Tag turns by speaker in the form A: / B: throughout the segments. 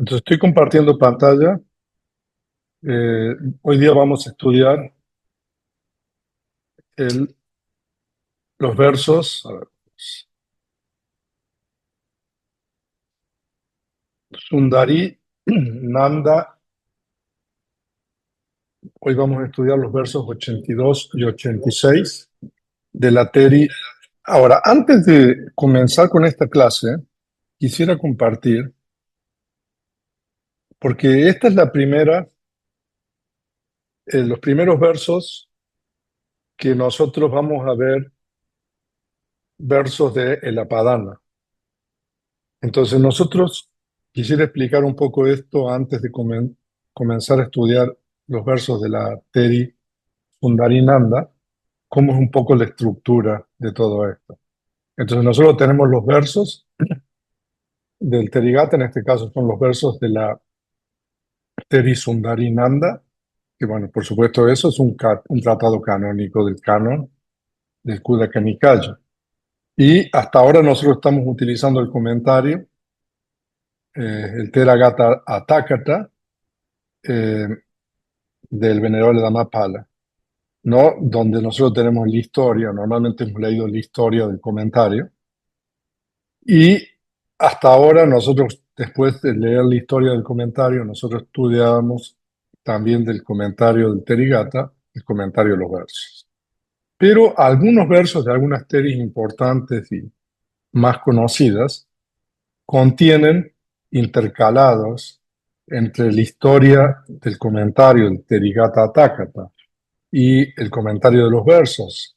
A: Entonces estoy compartiendo pantalla. Hoy día vamos a estudiar el- los versos, a ver, Sundari Nanda. Hoy vamos a estudiar los versos 82 y 86 de la Teri. Ahora, antes de comenzar con esta clase, quisiera compartir, porque esta es la primera, los primeros versos que nosotros vamos a ver, versos de El Apadana. Entonces nosotros quisiera explicar un poco esto antes de comenzar a estudiar los versos de la Teri Sundarinanda, cómo es un poco la estructura de todo esto. Entonces nosotros tenemos los versos del Terigata, en este caso son los versos de la Teri Sundarinanda, que bueno, por supuesto eso es un tratado canónico del canon del Kudaka Nikaya. Y hasta ahora nosotros estamos utilizando el comentario, el Teragata Atakata, eh, del Venerable Dhammapada, ¿no? Donde nosotros tenemos la historia, normalmente hemos leído la historia del comentario, y hasta ahora nosotros, después de leer la historia del comentario, nosotros estudiábamos también del comentario del Terigata, el comentario de los versos. Pero algunos versos de algunas teris importantes y más conocidas contienen intercalados entre la historia del comentario del Terigata Atakata y el comentario de los versos.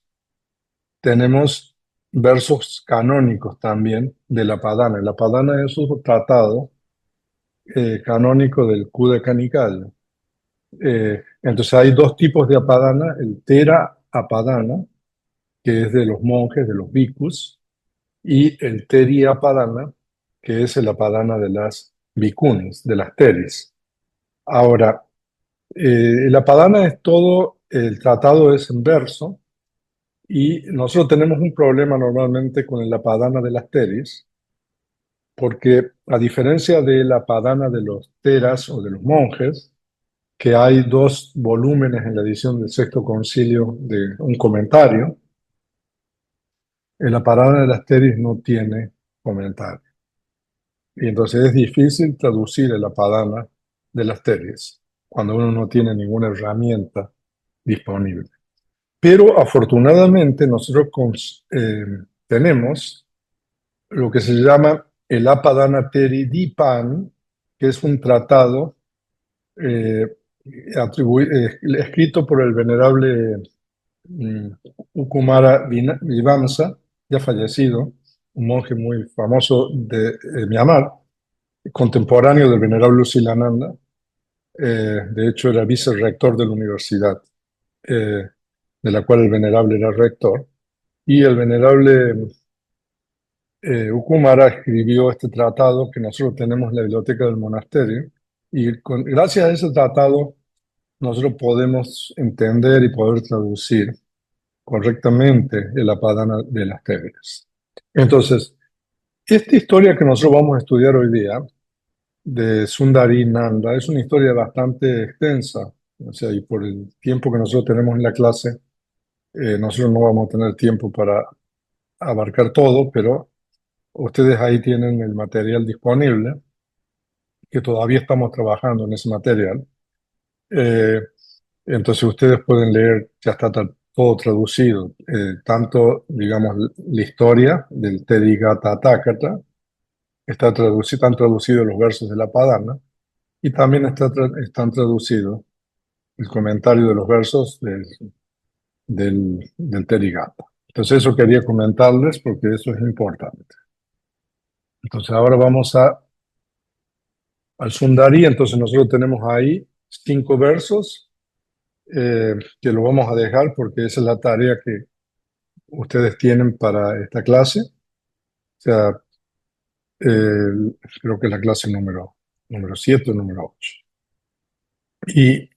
A: Tenemos versos canónicos también de la Padana. La Padana es un tratado canónico del Kudaka Nikaya. Entonces hay dos tipos de Apadana, el Tera Apadana, que es de los monjes, de los bhikkhus, y el Teri Apadana, que es el Apadana de las bhikkhunis, de las teris. Ahora, el Apadana es todo, el tratado es en verso. Y nosotros tenemos un problema normalmente con la padana de las teris, porque a diferencia de la padana de los teras o de los monjes, que hay dos volúmenes en la edición del Sexto Concilio de un comentario, la padana de las teris no tiene comentario. Y entonces es difícil traducir la padana de las teris cuando uno no tiene ninguna herramienta disponible. Pero afortunadamente nosotros tenemos lo que se llama el Apadana Dipan, que es un tratado eh, escrito por el venerable mm, Ukumara Vivamsa, ya fallecido, un monje muy famoso de Myanmar, contemporáneo del venerable Silananda. De hecho, era vicerrector de la universidad, eh, de la cual el venerable era rector. Y el venerable Ukumara escribió este tratado que nosotros tenemos en la biblioteca del monasterio, y gracias a ese tratado nosotros podemos entender y poder traducir correctamente el Apadana de las Téveras. Entonces, esta historia que nosotros vamos a estudiar hoy día de Sundari Nanda es una historia bastante extensa, o sea, y por el tiempo que nosotros tenemos en la clase, nosotros no vamos a tener tiempo para abarcar todo, pero ustedes ahí tienen el material disponible, que todavía estamos trabajando en ese material. Eh, entonces ustedes pueden leer, ya está todo traducido, tanto, digamos, la historia del Teddigata Takata, están traducidos los versos de la Padana, y también están traducidos el comentario de los versos del Teddigata. Entonces eso quería comentarles porque eso es importante. Entonces ahora vamos al Sundari. Entonces nosotros tenemos ahí 5 versos, que lo vamos a dejar porque esa es la tarea que ustedes tienen para esta clase. O sea, creo que es la clase número 7 o número 8. Y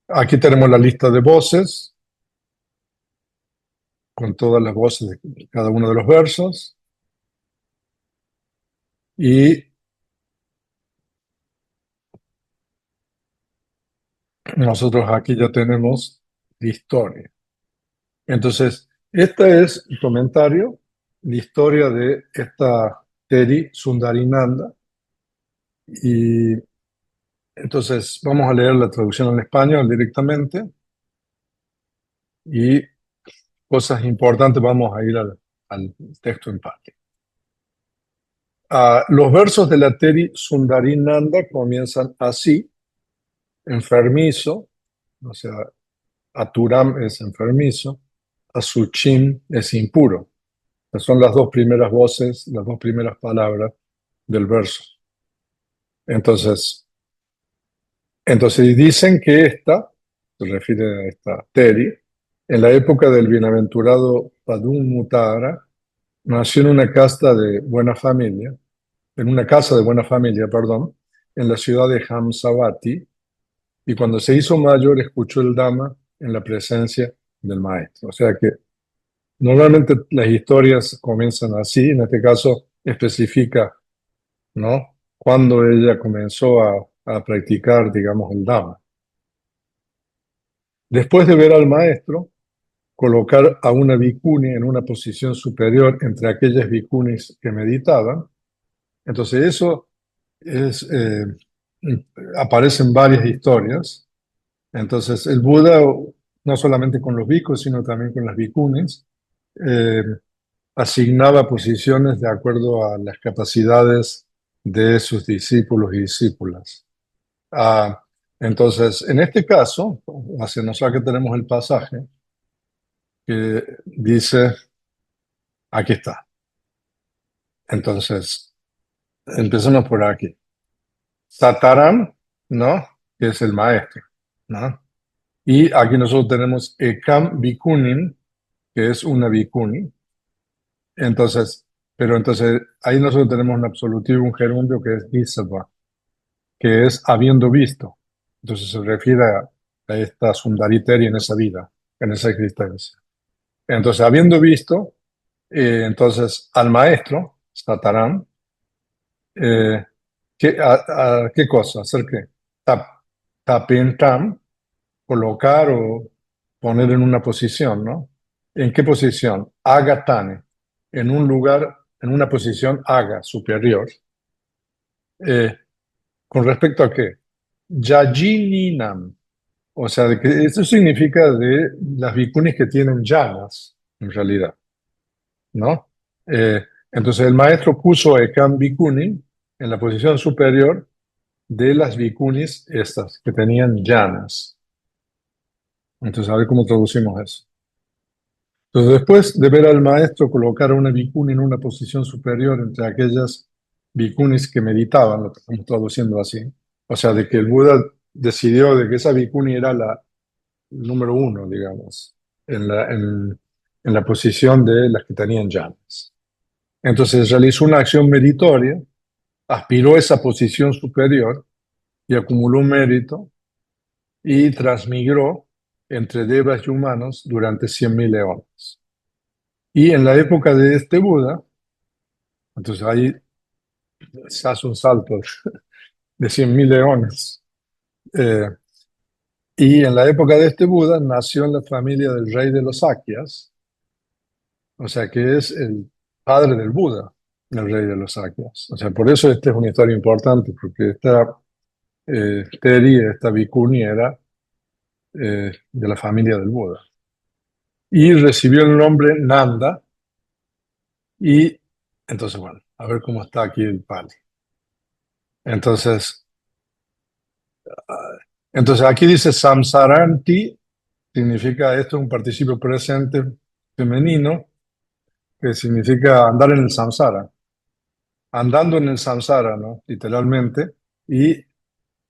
A: aquí tenemos la lista de voces, con todas las voces de cada uno de los versos. Y nosotros aquí ya tenemos la historia. Entonces, este es el comentario, la historia de esta Teri Sundarinanda. Y entonces vamos a leer la traducción al español directamente y cosas importantes, vamos a ir al texto en parte. Los versos de la Teri Sundarinanda comienzan así: enfermizo, o sea, Aturam es enfermizo, Asuchim es impuro. Esas son las dos primeras voces, las dos primeras palabras del verso. Entonces, dicen que esta, se refiere a esta Teri, en la época del bienaventurado Padum Mutara, nació en una casta de buena familia, en una casa de buena familia, perdón, en la ciudad de Hamsavati, y cuando se hizo mayor escuchó el Dhamma en la presencia del maestro. O sea que normalmente las historias comienzan así, en este caso especifica, ¿no?, cuando ella comenzó a practicar, digamos, el Dhamma. Después de ver al maestro, colocar a una bhikkhuni en una posición superior entre aquellas bhikkhunis que meditaban. Entonces eso es, aparece en varias historias. Entonces el Buda, no solamente con los bhikkhus, sino también con las bhikkhunis, eh, asignaba posiciones de acuerdo a las capacidades de sus discípulos y discípulas. Ah, entonces, en este caso, hacia nosotros que tenemos el pasaje que dice, aquí está. Entonces, empecemos por aquí. Sataram, ¿no?, que es el maestro, ¿no? Y aquí nosotros tenemos Ekam Bhikkunim, que es una Bhikkhuni. Entonces, pero entonces ahí nosotros tenemos un absolutivo, un gerundio que es Isava, que es habiendo visto. Entonces se refiere a esta Sundariteri en esa vida, en esa existencia. Entonces, habiendo visto, entonces al maestro, Satarán, ¿qué cosa? ¿Hacer qué? Tap, tapentam, colocar o poner en una posición, ¿no? ¿En qué posición? Agatane, en un lugar, en una posición aga, superior. Eh, ¿Con respecto a qué? Yajininam, o sea, de que eso significa de las bhikkhunis que tienen llanas, en realidad, ¿no? Eh, entonces el maestro puso a Ekam Bhikkhuni en la posición superior de las bhikkhunis estas, que tenían llanas. Entonces, a ver cómo traducimos eso. Entonces, después de ver al maestro colocar a una bhikkhuni en una posición superior entre aquellas bhikkhunis que meditaban, lo que estamos traduciendo así, o sea, de que el Buda decidió de que esa bhikkhuni era la número uno, digamos, en la posición de las que tenían llamas. Entonces realizó una acción meritoria, aspiró a esa posición superior y acumuló mérito y transmigró entre devas y humanos durante 100.000 eones. Y en la época de este Buda, entonces ahí se hace un salto de 100.000 eones. Eh, y en la época de este Buda nació en la familia del rey de los Sakyas, o sea que es el padre del Buda, el rey de los Sakyas. O sea, por eso esta es una historia importante, porque esta Teri, esta Bhikkhuni, era de la familia del Buda. Y recibió el nombre Nanda, y entonces, bueno, a ver cómo está aquí el Pali. Entonces, aquí dice Samsaranti, significa esto, un participio presente femenino, que significa andar en el samsara, andando en el samsara, ¿no?, literalmente. Y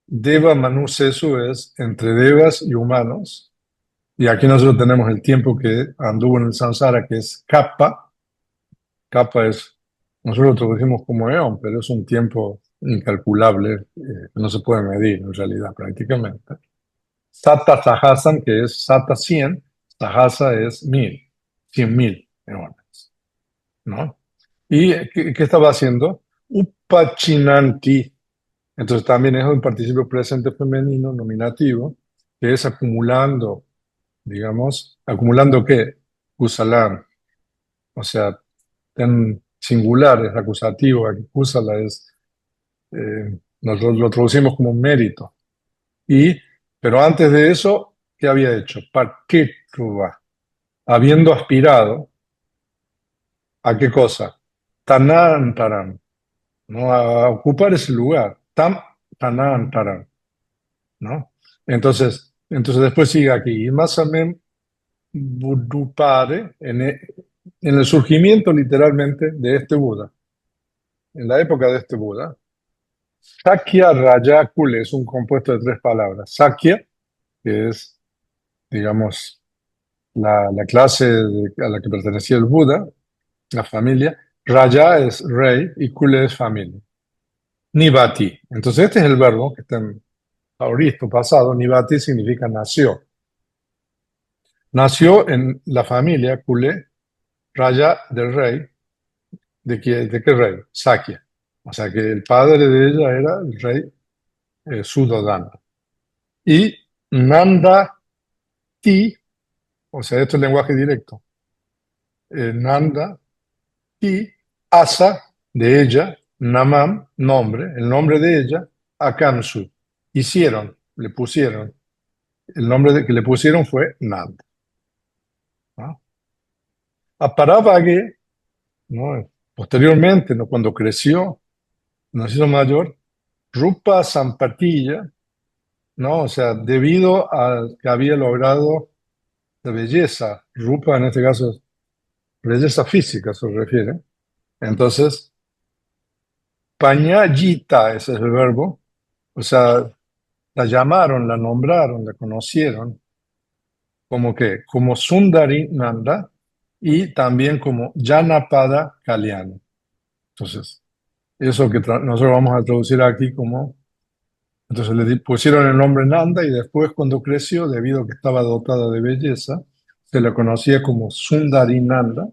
A: Deva Manu Sesu es entre devas y humanos. Y aquí nosotros tenemos el tiempo que anduvo en el samsara, que es kappa. Kappa es, nosotros lo traducimos como eón, pero es un tiempo incalculable, que no se puede medir en realidad prácticamente. Sata Sahasan, que es Sata 100, Sahasa es 1000, 100.000 eones, ¿no? ¿Y qué estaba haciendo? Upachinanti. Entonces también es un participio presente femenino, nominativo, que es acumulando, digamos, ¿acumulando qué? Kusalam, o sea, en singular es acusativo, aquí kusala es, nosotros lo traducimos como un mérito. Y, pero antes de eso, ¿qué había hecho? Paketruva, habiendo aspirado a qué cosa? Tanantaran, ¿no? A ocupar ese lugar. Tanantaran, ¿no? Entonces después sigue aquí. Y más o menos Buddhupare, en el surgimiento literalmente de este Buda, en la época de este Buda, Sakya Rajakule es un compuesto de tres palabras. Sakya, que es, digamos, la clase a la que pertenecía el Buda, la familia. Raja es rey y Kule es familia. Nivati. Entonces este es el verbo que está en aoristo pasado. Nivati significa nació. Nació en la familia Kule, Raja del rey. ¿De qué rey? Sakya. O sea que el padre de ella era el rey Suddhodana. Y Nanda Ti, o sea, esto es lenguaje directo. Nanda Ti, Asa, de ella, Namam, nombre, el nombre de ella, Akamsu. Hicieron, le pusieron, el nombre que le pusieron fue Nanda, ¿no? A Paravage, ¿no? Posteriormente, ¿no? Cuando creció, nos hizo mayor, Rupa Sampatilla, ¿no? O sea, debido a que había logrado la belleza, Rupa en este caso es belleza física, se refiere. Entonces, Pañallita, ese es el verbo, o sea, la llamaron, la nombraron, la conocieron como que, como Sundari Nanda y también como Janapada Kalyani. Entonces, eso que nosotros vamos a traducir aquí como, entonces le pusieron el nombre Nanda y después cuando creció, debido a que estaba dotada de belleza, se la conocía como Sundari Nanda,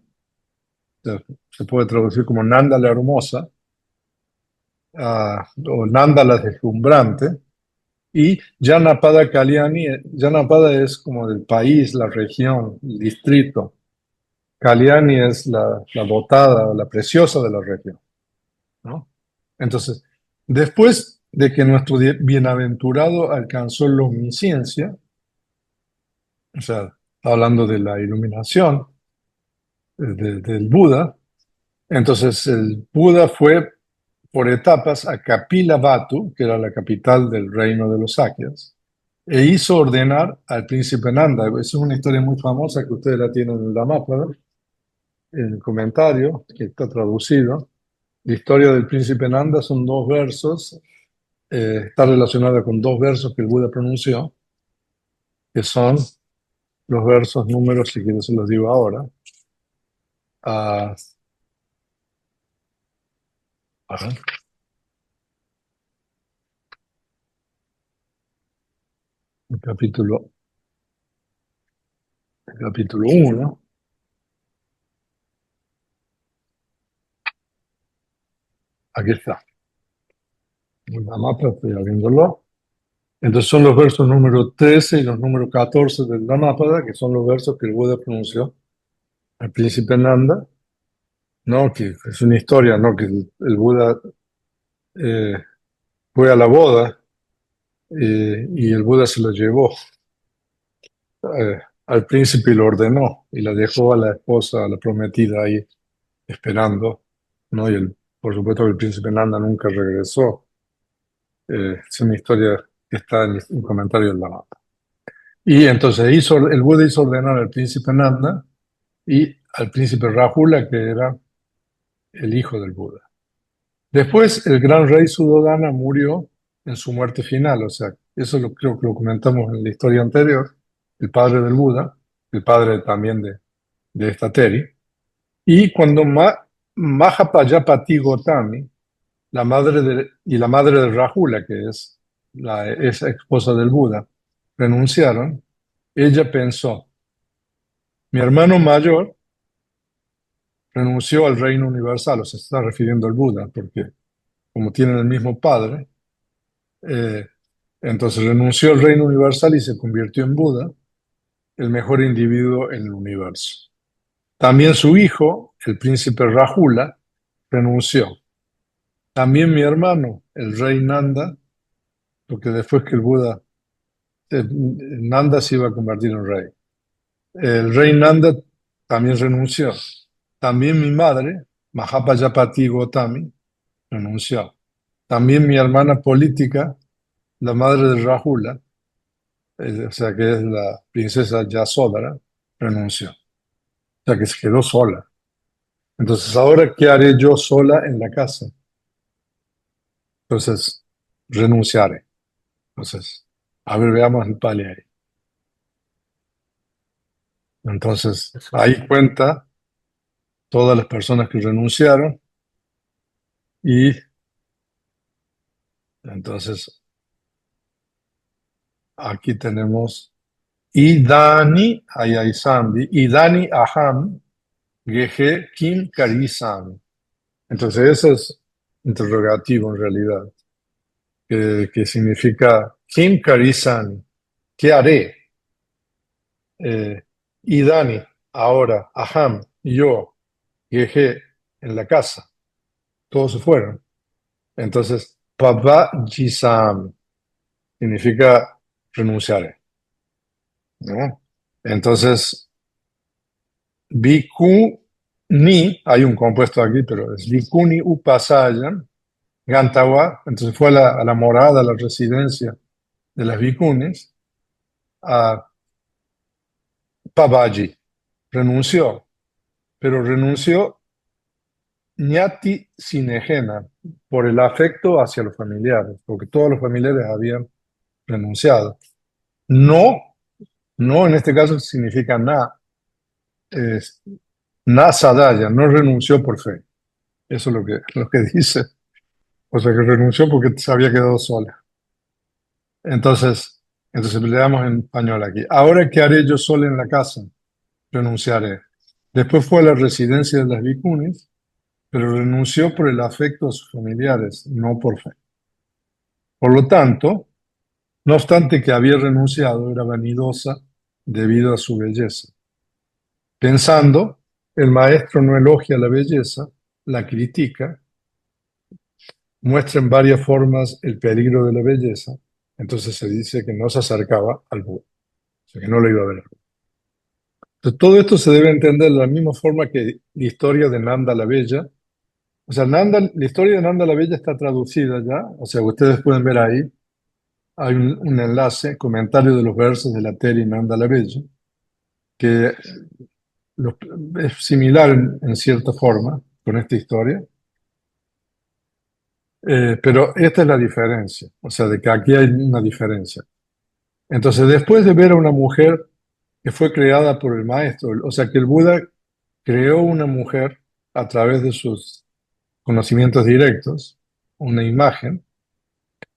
A: se puede traducir como Nanda la hermosa, o Nanda la deslumbrante. Y Janapada Kalyani, Janapada es como del país, la región, el distrito. Kalyani es la dotada, la preciosa de la región, ¿no? Entonces, después de que nuestro bienaventurado alcanzó la omnisciencia, o sea, hablando de la iluminación del Buda, entonces el Buda fue por etapas a Kapilavatthu, que era la capital del reino de los Sakyas, e hizo ordenar al príncipe Nanda. Esa es una historia muy famosa que ustedes la tienen en la mapa, ¿no? En el comentario, que está traducido. La historia del príncipe Nanda son dos versos, está relacionada con dos versos que el Buda pronunció, que son los versos números, si quieren se los digo ahora. Ah, a ver, el capítulo 1, aquí está. En la mapa estoy abriéndolo. Entonces son los versos número 13 y los números 14 del Dhammapada, que son los versos que el Buda pronunció al príncipe Nanda, ¿no? Que es una historia, ¿no? Que el Buda eh, fue a la boda y el Buda se lo llevó al príncipe y lo ordenó y la dejó a la esposa, a la prometida ahí esperando, ¿no? Por supuesto que el príncipe Nanda nunca regresó. Es una historia que está en un comentario del Dhammapada. Y entonces el Buda hizo ordenar al príncipe Nanda y al príncipe Rahula, que era el hijo del Buda. Después, el gran rey Suddhodana murió en su muerte final, o sea, eso creo que lo comentamos en la historia anterior, el padre del Buda, el padre también de esta Teri. Y cuando Mahapajapati Gotami, la madre de Rahula, que es la esa esposa del Buda, renunciaron, ella pensó, mi hermano mayor renunció al reino universal, o sea, se está refiriendo al Buda, porque como tienen el mismo padre, eh, Entonces renunció al reino universal y se convirtió en Buda, el mejor individuo en el universo. También su hijo, el príncipe Rahula, renunció. También mi hermano, el rey Nanda, porque después que el Buda, Nanda se iba a convertir en rey. El rey Nanda también renunció. También mi madre, Mahapajapati Gotami, renunció. También mi hermana política, la madre de Rahula, o sea que es la princesa Yasodhara, renunció. O sea que se quedó sola. Entonces, ¿ahora qué haré yo sola en la casa? Entonces, renunciaré. Entonces, a ver, veamos el pali ahí. Entonces, ahí cuenta todas las personas que renunciaron y entonces aquí tenemos Idani Ayaisambi, Idani Aham, Geje Kim Karisami. Entonces, eso es interrogativo en realidad, que significa Kim Karisami, ¿qué haré? Eh, Idani, ahora, Aham, yo, Geje, en la casa, todos se fueron. Entonces, Papa Jisam significa renunciaré, ¿no? Entonces, Bhikkhuni, hay un compuesto aquí, pero es Bhikkhuni Upasayan, Gantawa, entonces fue a la morada, a la residencia de las Bhikkhunis, a Babaji, renunció, pero renunció ñati sinejena, por el afecto hacia los familiares, porque todos los familiares habían renunciado. No, no en este caso significa na, es na sadaya, no renunció por fe. Eso es lo que dice. O sea que renunció porque se había quedado sola. Entonces, entonces le damos en español aquí. Ahora, ¿qué haré yo sola en la casa? Renunciaré. Después fue a la residencia de las Vicuñas, pero renunció por el afecto a sus familiares, no por fe. Por lo tanto, no obstante que había renunciado, era vanidosa debido a su belleza. Pensando, el maestro no elogia la belleza, la critica, muestra en varias formas el peligro de la belleza, entonces se dice que no se acercaba al Buda, o sea que no lo iba a ver. Entonces, todo esto se debe entender de la misma forma que la historia de Nanda la Bella. O sea, la historia de Nanda la Bella está traducida ya, o sea, ustedes pueden ver ahí, hay un enlace, comentario de los versos de la Teri Nanda la Bella, que los- es similar en cierta forma con esta historia, pero esta es la diferencia, o sea, de que aquí hay una diferencia. Entonces, después de ver a una mujer que fue creada por el maestro, o sea, que el Buda creó una mujer a través de sus conocimientos directos, una imagen,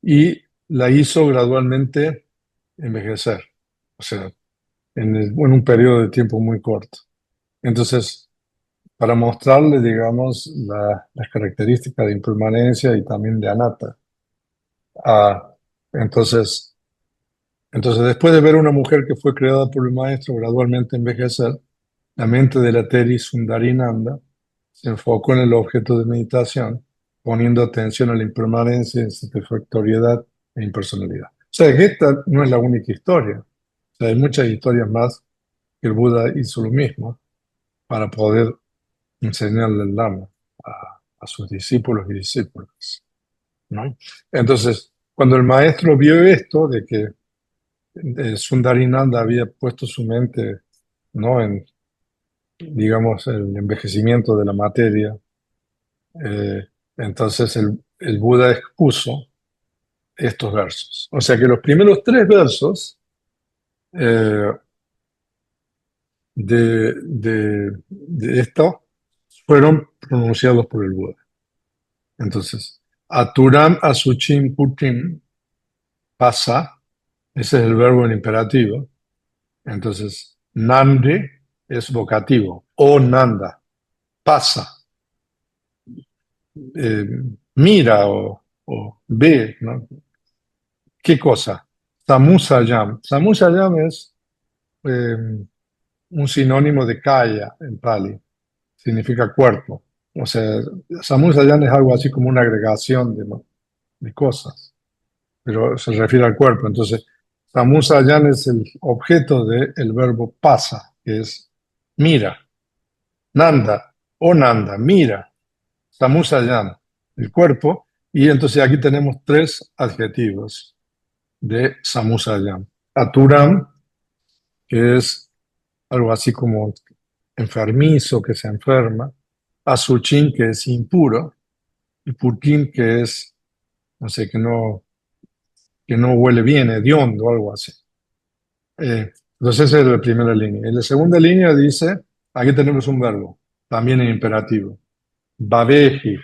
A: y la hizo gradualmente envejecer, o sea, en un periodo de tiempo muy corto. Entonces, para mostrarle, digamos, las características de impermanencia y también de anatta. Ah, entonces, entonces, después de ver a una mujer que fue creada por el maestro gradualmente envejecer, la mente de la Teri Sundarinanda se enfocó en el objeto de meditación, poniendo atención a la impermanencia, insatisfactoriedad e impersonalidad. O sea, que esta no es la única historia. O sea, hay muchas historias más que el Buda hizo lo mismo para poder enseñarle el Dhamma a sus discípulos y discípulas, ¿no? Entonces, cuando el maestro vio esto, de que Sundarinanda había puesto su mente, ¿no?, en, digamos, el envejecimiento de la materia, entonces el Buda expuso estos versos. O sea que los primeros tres versos eh, de esto fueron pronunciados por el Buda. Entonces, Aturam Asuchim Putim pasa, ese es el verbo en imperativo. Entonces, Nande es vocativo, o Nanda, pasa, eh, mira o ve, ¿no? ¿Qué cosa? Samusayam. Samusayam es eh, un sinónimo de kaya en Pali, significa cuerpo. O sea, Samusayam es algo así como una agregación de cosas, pero se refiere al cuerpo. Entonces, Samusayam es el objeto del verbo pasa, que es mira. Nanda, o Nanda, mira. Samusayam, el cuerpo. Y entonces aquí tenemos tres adjetivos de Samusayam. Aturam, que es algo así como enfermizo, que se enferma. Asuchin, que es impuro. Y Purkin, que es, no sé, que no huele bien, hediondo, algo así. Entonces esa es la primera línea. En la segunda línea dice, aquí tenemos un verbo, también en imperativo. Babeji,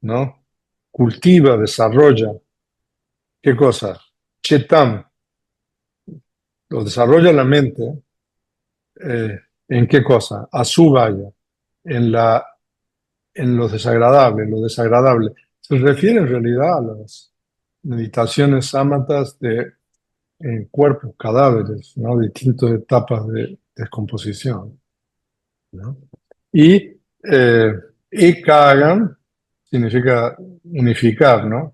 A: ¿no? Cultiva, desarrolla. ¿Qué cosa? Chetam, lo desarrolla la mente. ¿En qué cosa? Asubaya, en en lo desagradable, Se refiere en realidad a las meditaciones sámatas de cuerpos, cadáveres, ¿no? Distintas etapas de descomposición, ¿no? Y Ekagan significa unificar, ¿no?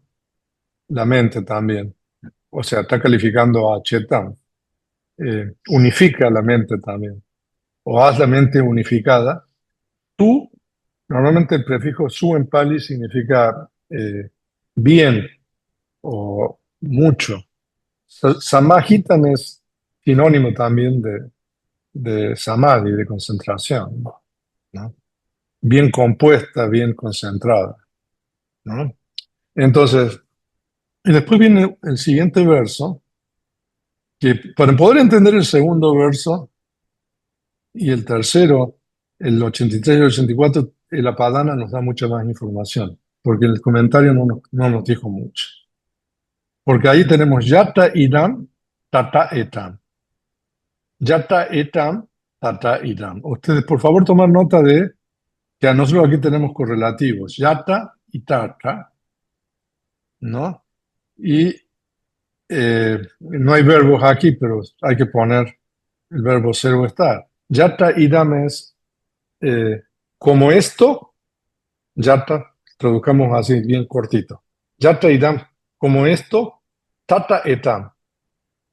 A: La mente también. O sea, está calificando a Chetam. Unifica la mente también. O haz la mente unificada. Tú, normalmente el prefijo su en Pali significa bien o mucho. Samahitam es sinónimo también de samadhi, de concentración, ¿no? Bien compuesta, bien concentrada, ¿no? Entonces, y después viene el siguiente verso, que para poder entender el segundo verso y el tercero, el 83 y el 84, el Apadana nos da mucha más información, porque el comentario no nos dijo mucho. Porque ahí tenemos Yata Idam, Tata Etam. Yata Etam, Tata Idam. Ustedes, por favor, tomen nota de que a nosotros aquí tenemos correlativos, Yata y Tata, ¿no? Y no hay verbos aquí, pero hay que poner el verbo ser o estar. Yata Idam es eh, como esto, Yata, traduzcamos así bien cortito. Yata Idam, como esto, Tata Etam.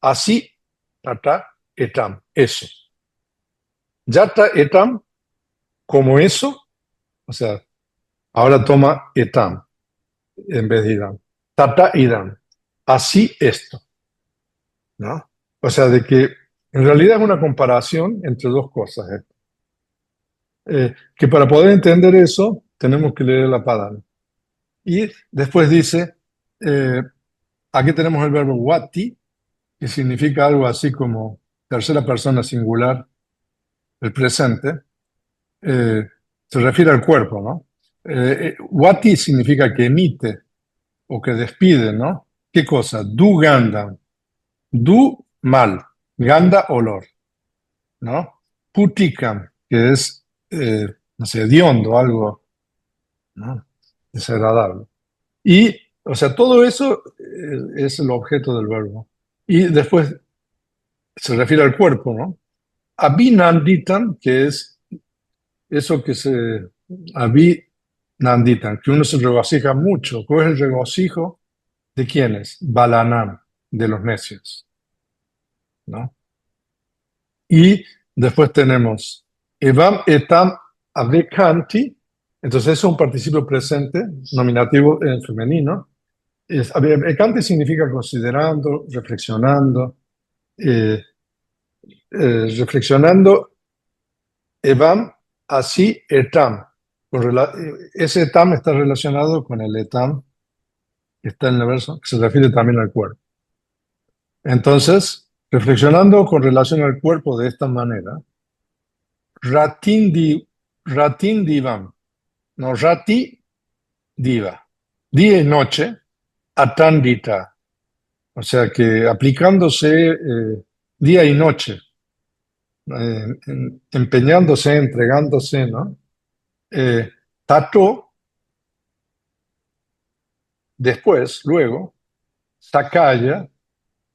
A: Así, Tata Etam, eso. Yata Etam, como eso, o sea, ahora toma Etam en vez de Idam. Tata Idam, así esto, ¿no? O sea, de que en realidad es una comparación entre dos cosas. Que para poder entender eso, tenemos que leer la Padana. Y después dice, eh, aquí tenemos el verbo wati, que significa algo así como tercera persona singular, el presente. Se refiere al cuerpo, ¿no? Wati significa que emite o que despide, ¿no? ¿Qué cosa? Du ganda. Du mal. Ganda olor, ¿no? Putikam, que es, no sé, hediondo, algo, ¿no? Desagradable. Y, o sea, todo eso es el objeto del verbo. Y después se refiere al cuerpo, ¿no? Abhinanditan, que es eso que se... Abhinanditan, que uno se regocija mucho. ¿Cuál es el regocijo? ¿De quiénes? Balanam, de los necios, ¿no? Y después tenemos Evam etam avekanti, entonces eso es un participio presente, nominativo en femenino. Avekanti significa considerando, eh, reflexionando, Evam, así, etam. Ese etam está relacionado con el etam que está en el verso, que se refiere también al cuerpo. Entonces, reflexionando con relación al cuerpo de esta manera, Ratindi, Ratin Divam, no Rati Diva, día y noche, Atandita, o sea que aplicándose día y noche, empeñándose, entregándose, ¿no? Tato, después, luego, Sakaya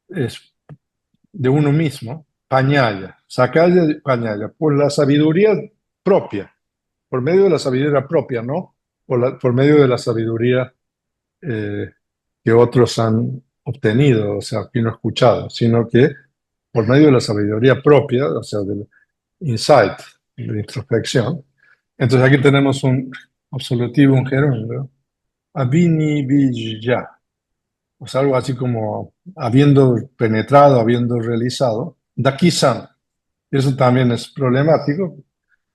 A: es de uno mismo, pañaya, sakaya, pañaya, por la sabiduría propia, por medio de la sabiduría propia, ¿no? Por medio de la sabiduría eh, que otros han obtenido, o sea, que no he escuchado, sino que por medio de la sabiduría propia, o sea, del insight, de la introspección. Entonces aquí tenemos un absolutivo, un gerundio, abini vijja, o sea, algo así como habiendo penetrado, habiendo realizado, dakisan. Eso también es problemático,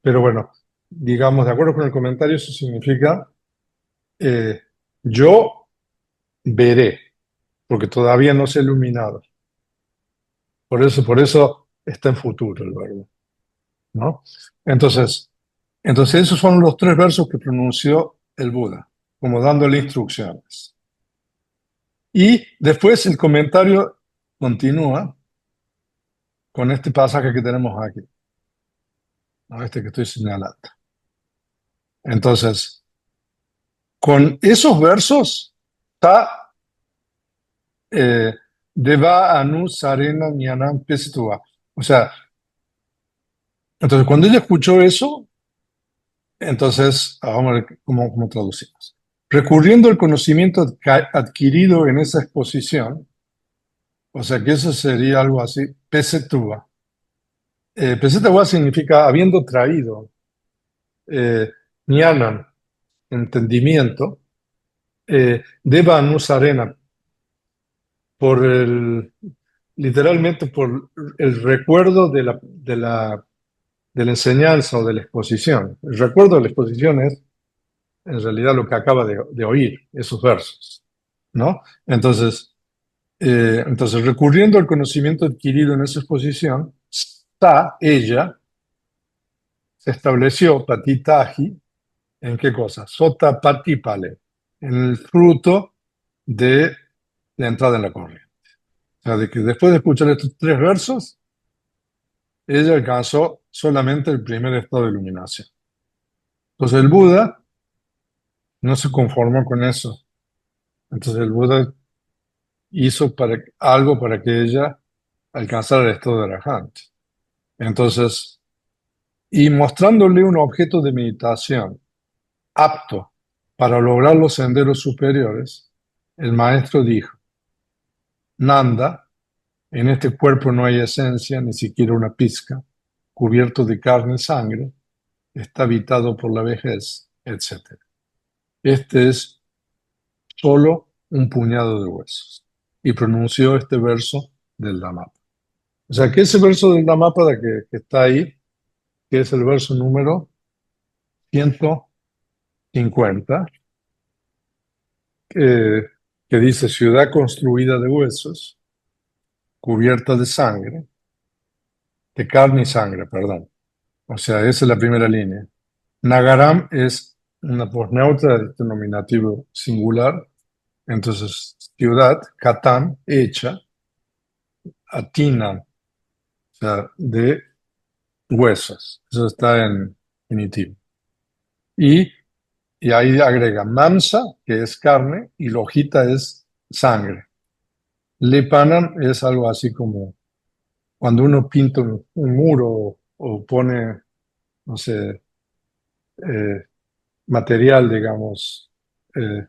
A: pero bueno, digamos, de acuerdo con el comentario, eso significa eh, yo veré, porque todavía no se ha iluminado. Por eso está en futuro el verbo, ¿no? Entonces, entonces esos son los tres versos que pronunció el Buda, como dándole instrucciones. Y después el comentario continúa con este pasaje que tenemos aquí, ¿no? Este que estoy señalando. Entonces, con esos versos está Deva Anu Sarena Jnanam Pestva. O sea, entonces cuando ella escuchó eso, entonces vamos a ver cómo traducimos. Recurriendo al conocimiento adquirido en esa exposición, o sea que eso sería algo así, Pesetua. Pesetua significa habiendo traído, Jnanam, entendimiento, Deva Anu Sarena, literalmente por el recuerdo de la enseñanza o de la exposición. El recuerdo de la exposición es en realidad lo que acaba de oír, esos versos, ¿no? Entonces, recurriendo al conocimiento adquirido en esa exposición, ella, se estableció, patitaji, ¿en qué cosa? Sota patipale, en el fruto de la entrada en la corriente. O sea, de que después de escuchar estos tres versos, ella alcanzó solamente el primer estado de iluminación. Entonces el Buda no se conformó con eso. Entonces el Buda hizo algo para que ella alcanzara el estado de arahant. Entonces, y mostrándole un objeto de meditación apto para lograr los senderos superiores, el maestro dijo, Nanda, en este cuerpo no hay esencia, ni siquiera una pizca, cubierto de carne y sangre, está habitado por la vejez, etc. Este es solo un puñado de huesos. Y pronunció este verso del Dhammapada. O sea, que ese verso del Dhammapada que está ahí, que es el verso número 150, eh, que dice ciudad construida de huesos, cubierta de sangre, de carne y sangre, perdón. O sea, esa es la primera línea. Nagaram es una posneutra de este nominativo singular, entonces ciudad, Katan, hecha, Atinam, o sea, de huesos. Eso está en infinitivo. Y, y ahí agrega mamsa, que es carne, y lojita es sangre. Lepanam es algo así como cuando uno pinta un muro o pone, no sé, eh, material, digamos, eh,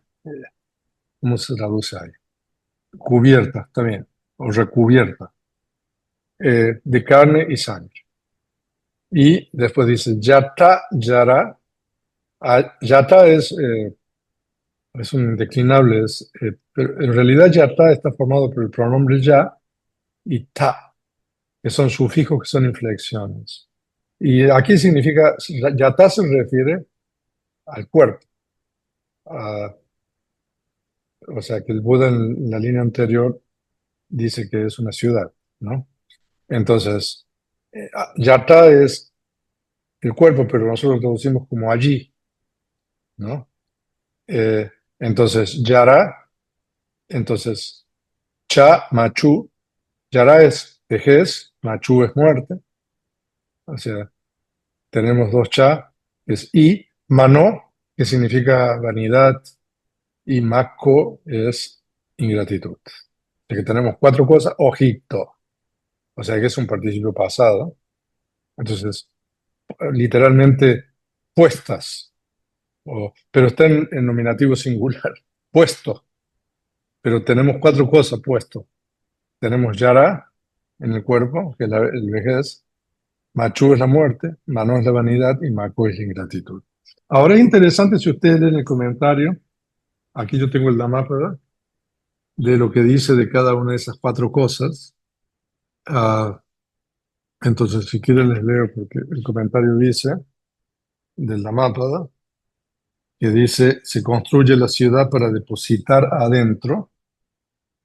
A: ¿cómo se traduce ahí? Cubierta, está bien, o recubierta, de carne y sangre. Y después dice, yata, yara. Yata es un declinable, pero en realidad yata está formado por el pronombre ya y ta, que son sufijos, que son inflexiones. Y aquí significa, yata se refiere al cuerpo. a- o sea, que el Buda en la línea anterior dice que es una ciudad, ¿no? Entonces, yata es el cuerpo, pero nosotros lo traducimos como allí, ¿no? Eh, entonces, yara, entonces, cha, machu, yara es vejez, machu es muerte, o sea, tenemos dos cha, que es y, mano, que significa vanidad, y mako es ingratitud. de que tenemos cuatro cosas, ojito, o sea que es un participio pasado. Entonces, literalmente puestas, pero está en nominativo singular, puesto, pero tenemos cuatro cosas puesto. Tenemos yara en el cuerpo, que es el vejez, machu es la muerte, mano es la vanidad y maco es la ingratitud. Ahora es interesante si ustedes leen el comentario, aquí yo tengo el Dhammapada, de lo que dice de cada una de esas cuatro cosas. Ah, entonces, si quieren les leo, porque el comentario dice del Dhammapada, que dice, se construye la ciudad para depositar adentro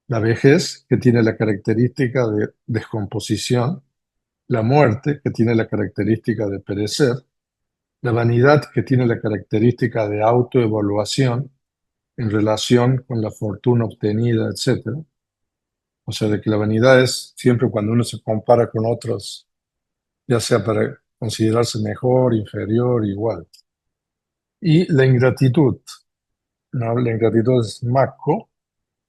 A: la vejez, que tiene la característica de descomposición, la muerte, que tiene la característica de perecer, la vanidad, que tiene la característica de autoevaluación en relación con la fortuna obtenida, etcétera. O sea, de que la vanidad es siempre cuando uno se compara con otros, ya sea para considerarse mejor, inferior, igual. Y la ingratitud, ¿no? La ingratitud es Mako,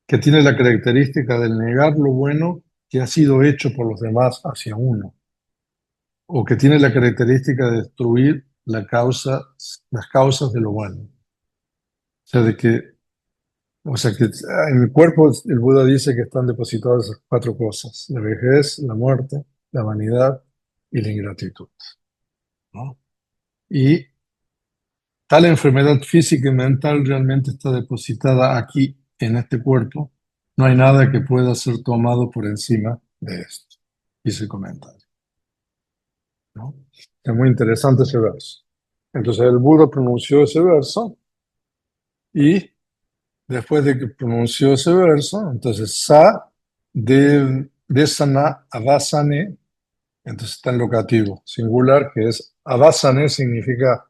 A: que tiene la característica de negar lo bueno que ha sido hecho por los demás hacia uno, o que tiene la característica de destruir las causas de lo bueno. O sea, que en el cuerpo el Buda dice que están depositadas esas cuatro cosas: la vejez, la muerte, la vanidad y la ingratitud, ¿no? Y tal enfermedad física y mental realmente está depositada aquí, en este cuerpo. No hay nada que pueda ser tomado por encima de esto, dice el comentario, ¿no? Es muy interesante ese verso. Entonces el Buda pronunció ese verso y después de que pronunció ese verso, entonces Sa Desana Avasane, entonces está en locativo singular, que es Avasane, significa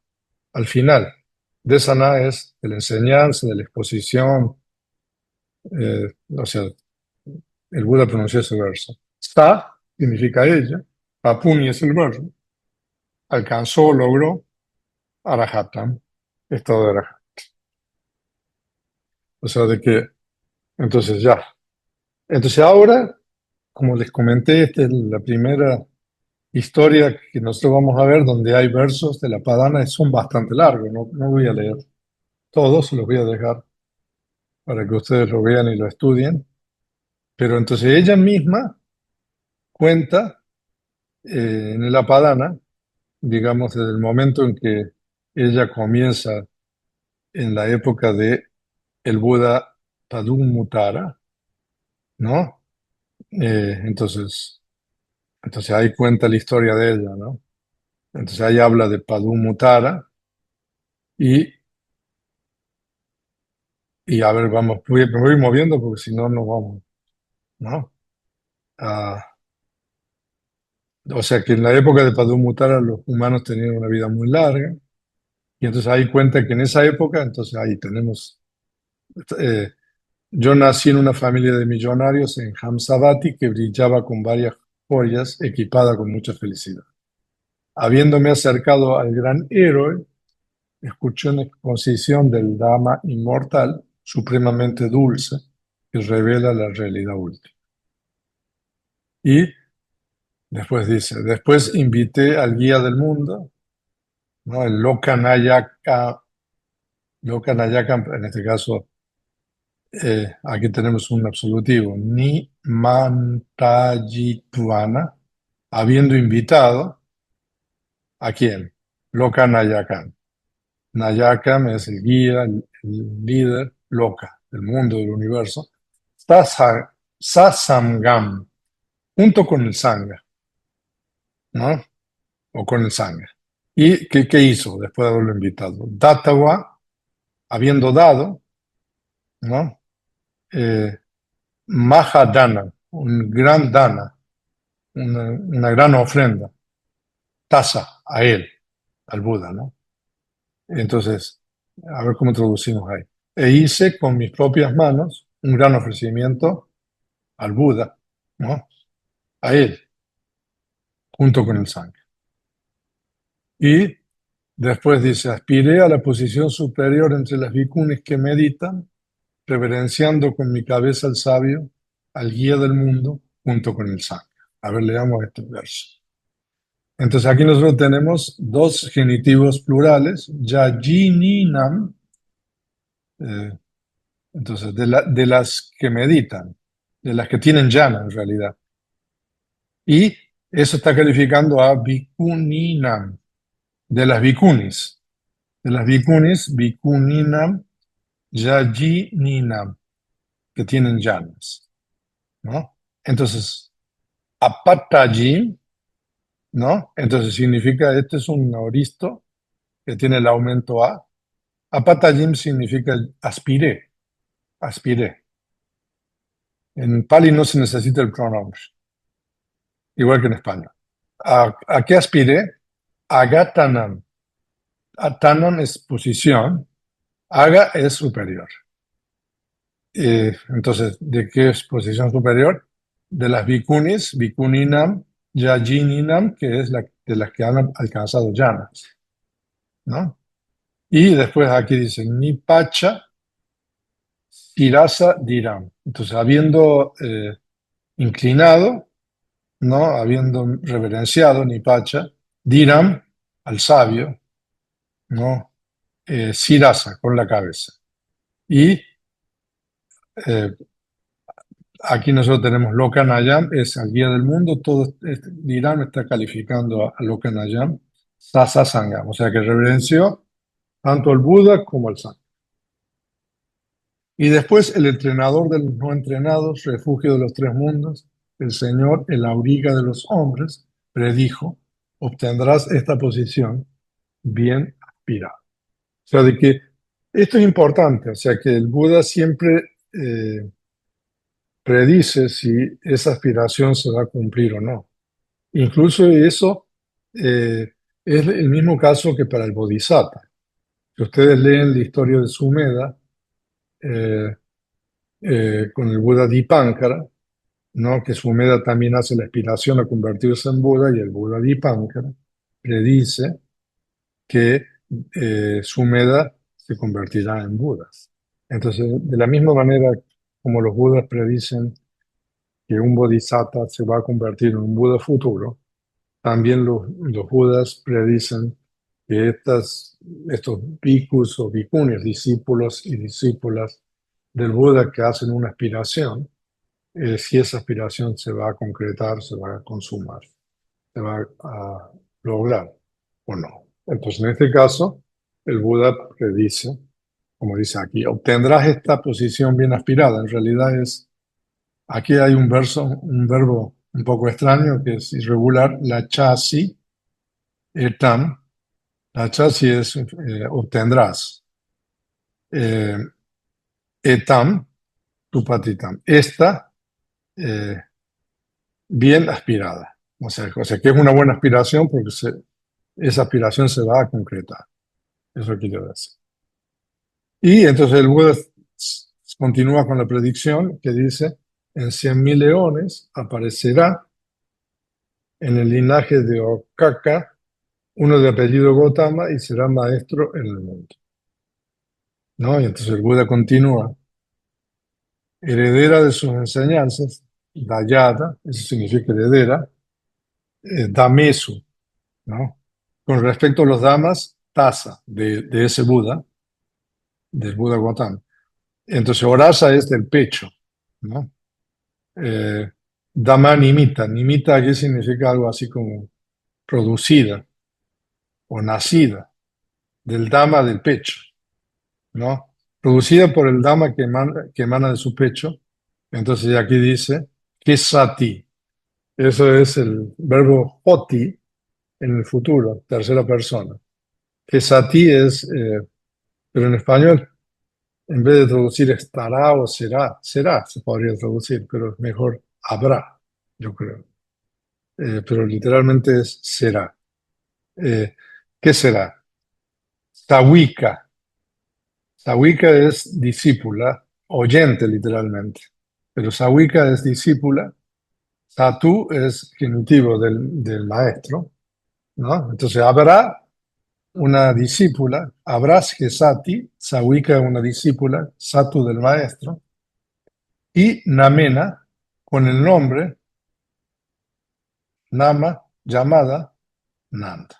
A: al final. Desana es de la enseñanza, de la exposición, o sea, el Buda pronunció ese verso. Sa significa ella, Papuni es el verbo, alcanzó, logró, Arahatam, estado de Arahat. O sea, de que, entonces ya. Entonces ahora, como les comenté, esta es la primera historia que nosotros vamos a ver donde hay versos de la Padana, y son bastante largos, no voy a leer todos, los voy a dejar para que ustedes lo vean y lo estudien. Pero entonces ella misma cuenta en el Apadana, digamos, desde el momento en que ella comienza en la época de el Buda Padumuttara, ¿no? Entonces ahí cuenta la historia de ella, ¿no? Entonces ahí habla de Padumuttara y, y a ver, vamos, me voy moviendo porque si no, no vamos, ¿no? Ah, o sea que en la época de Padumuttara los humanos tenían una vida muy larga y entonces ahí cuenta que en esa época, entonces ahí tenemos, eh, yo nací en una familia de millonarios en Hamsavati que brillaba con varias joyas, equipada con mucha felicidad. Habiéndome acercado al gran héroe, escuché una exposición del Dhamma inmortal, supremamente dulce, que revela la realidad última. Y después dice, después invité al guía del mundo, ¿no? El Lokanayaka, Lokanayaka, en este caso, aquí tenemos un absolutivo, ni Mantajitvana, habiendo invitado, ¿a quién? Lokanayakan. Nayakam es el guía, el líder, Loka, del mundo, del universo. Sasamgam, junto con el Sangha, ¿no? O con el Sangha. ¿Y qué hizo después de haberlo invitado? Datawa, habiendo dado, ¿no? Eh, Mahadana, un gran dana, una gran ofrenda, tasa a él, al Buda, ¿no? Entonces, a ver cómo traducimos ahí. E hice con mis propias manos un gran ofrecimiento al Buda, ¿no? A él, junto con el Sangha. Y después dice, aspiré a la posición superior entre las bhikkhunis que meditan, reverenciando con mi cabeza al sabio, al guía del mundo junto con el sangre. A ver, leamos este verso. Entonces aquí nosotros tenemos dos genitivos plurales, yajininam, eh, entonces de las que meditan, de las que tienen llama en realidad. Y eso está calificando a bikuninam, de las bikunis. De las bikunis, bikuninam, yajininam, que tienen llamas, ¿no? Entonces, apattajim, ¿no? Entonces significa, este es un aoristo que tiene el aumento A. Apattajim significa aspiré, aspiré. En Pali no se necesita el pronombre, igual que en español. ¿A qué aspiré? Agatanam. Tanam es posición, aga es superior. Entonces, ¿de qué es posición superior? De las bikunis, bikuninam, yajininam, que es de las que han alcanzado llamas, ¿no? Y después aquí dice, ni pacha, tirasa, diram. Entonces, habiendo inclinado, ¿no? Habiendo reverenciado, ni pacha, diram, al sabio, ¿no? Sirasa, con la cabeza. Y eh, aquí nosotros tenemos Lokanayam, es al guía del mundo, todo Diram está calificando a Lokanayam, Sasa Sangam, o sea que reverenció tanto al Buda como al Sangha. Y después el entrenador de los no entrenados, refugio de los tres mundos, el Señor, el auriga de los hombres, predijo, obtendrás esta posición bien aspirada. O sea, de que esto es importante, o sea, que el Buda siempre predice si esa aspiración se va a cumplir o no. Incluso eso es el mismo caso que para el Bodhisattva. Si ustedes leen la historia de Sumedha eh, con el Buda Dipankara, ¿no? Que Sumedha también hace la aspiración a convertirse en Buda y el Buda Dipankara predice que Sumedha se convertirá en Buda. Entonces, de la misma manera como los Budas predicen que un bodhisattva se va a convertir en un Buda futuro, también los Budas predicen que estos bhikkhus o bhikkhunis, discípulos y discípulas del Buda que hacen una aspiración, si esa aspiración se va a concretar, se va a consumar, se va a lograr o no. Entonces, en este caso, el Buda predice, como dice aquí, obtendrás esta posición bien aspirada. En realidad aquí hay un verbo un poco extraño que es irregular, la chasi, etam. La chasi es obtendrás. Eh, etam, tupatitam. Esta, eh, bien aspirada. O sea, que es una buena aspiración porque esa aspiración se va a concretar. Eso quiero decir. Y entonces el Buda continúa con la predicción que dice, en 100.000 leones aparecerá en el linaje de Okaka uno de apellido Gotama y será maestro en el mundo. ¿No? Y entonces el Buda continúa, heredera de sus enseñanzas, Dayada, eso significa heredera, Damesu, ¿no? Con respecto a los damas, taza de ese Buda, del Buda Gotama. Entonces Orasa es del pecho, ¿no? Dama nimita, nimita aquí significa algo así como producida o nacida, del Dama del pecho, ¿no? Producida por el Dama que emana de su pecho. Entonces aquí dice, Kesati. Eso es el verbo hoti en el futuro, tercera persona. Kesati es, pero en español, en vez de traducir estará o será se podría traducir, pero es mejor habrá, yo creo. Pero literalmente es será. Eh, ¿Qué será? Sawika. Sawika es discípula, oyente literalmente, pero Sawika es discípula, Satu es genitivo del maestro, ¿no? Entonces habrá una discípula, habrá Gesati, Sawika una discípula, Satu del maestro, y Namena, con el nombre Nama, llamada Nanda.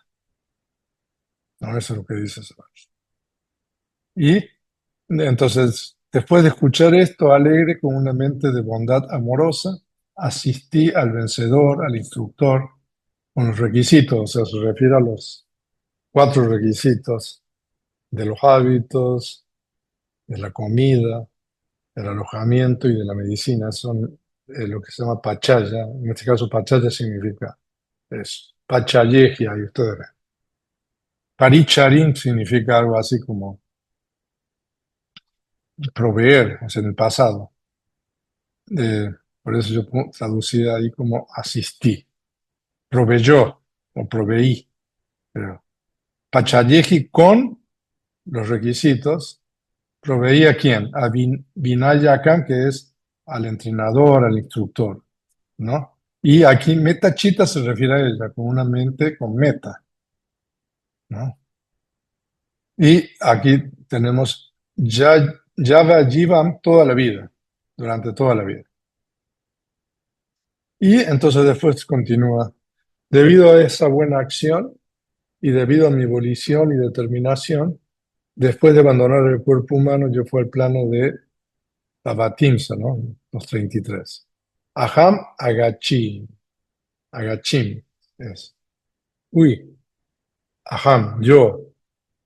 A: ¿No? Eso es lo que dice ese verso. Y entonces, después de escuchar esto, alegre, con una mente de bondad amorosa, asistí al vencedor, al instructor, con los requisitos, o sea, se refiere a los cuatro requisitos de los hábitos, de la comida, del alojamiento y de la medicina. Son lo que se llama pachaya. En este caso, pachaya significa eso. Pachayegia, y ustedes ven. Paricharin significa algo así como proveer, o sea, en el pasado. Eh, por eso yo traducía ahí como asistí. Proveyó o proveí. Pero Pachayeji con los requisitos, proveí a quién? A Vinayakan, que es al entrenador, al instructor, ¿no? Y aquí metachita se refiere a ella, con una mente con meta, ¿no? Y aquí tenemos Java Jivam toda la vida, durante toda la vida. Y entonces después continúa. Debido a esa buena acción y debido a mi volición y determinación, después de abandonar el cuerpo humano, yo fui al plano de Tabatimsa, ¿no? Los 33. Aham Agachim, Agachim es. Uy, Aham, yo,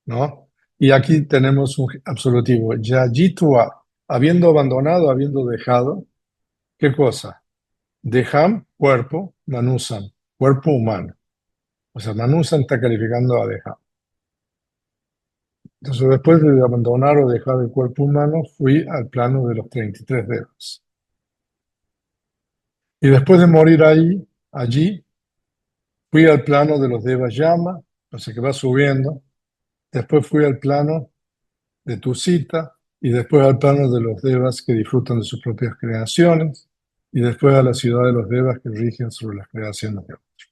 A: ¿no? Y aquí tenemos un absolutivo. Yajitua, habiendo abandonado, habiendo dejado, ¿qué cosa? Dejam, cuerpo, Manusan, cuerpo humano. O sea, Manusan está calificando a Dejam. Entonces, después de abandonar o dejar el cuerpo humano, fui al plano de los 33 devas. Y después de morir allí, fui al plano de los devas llama, o sea que va subiendo. Después fui al plano de Tusita, y después al plano de los devas que disfrutan de sus propias creaciones, y después a la ciudad de los devas que rigen sobre las creaciones de otros.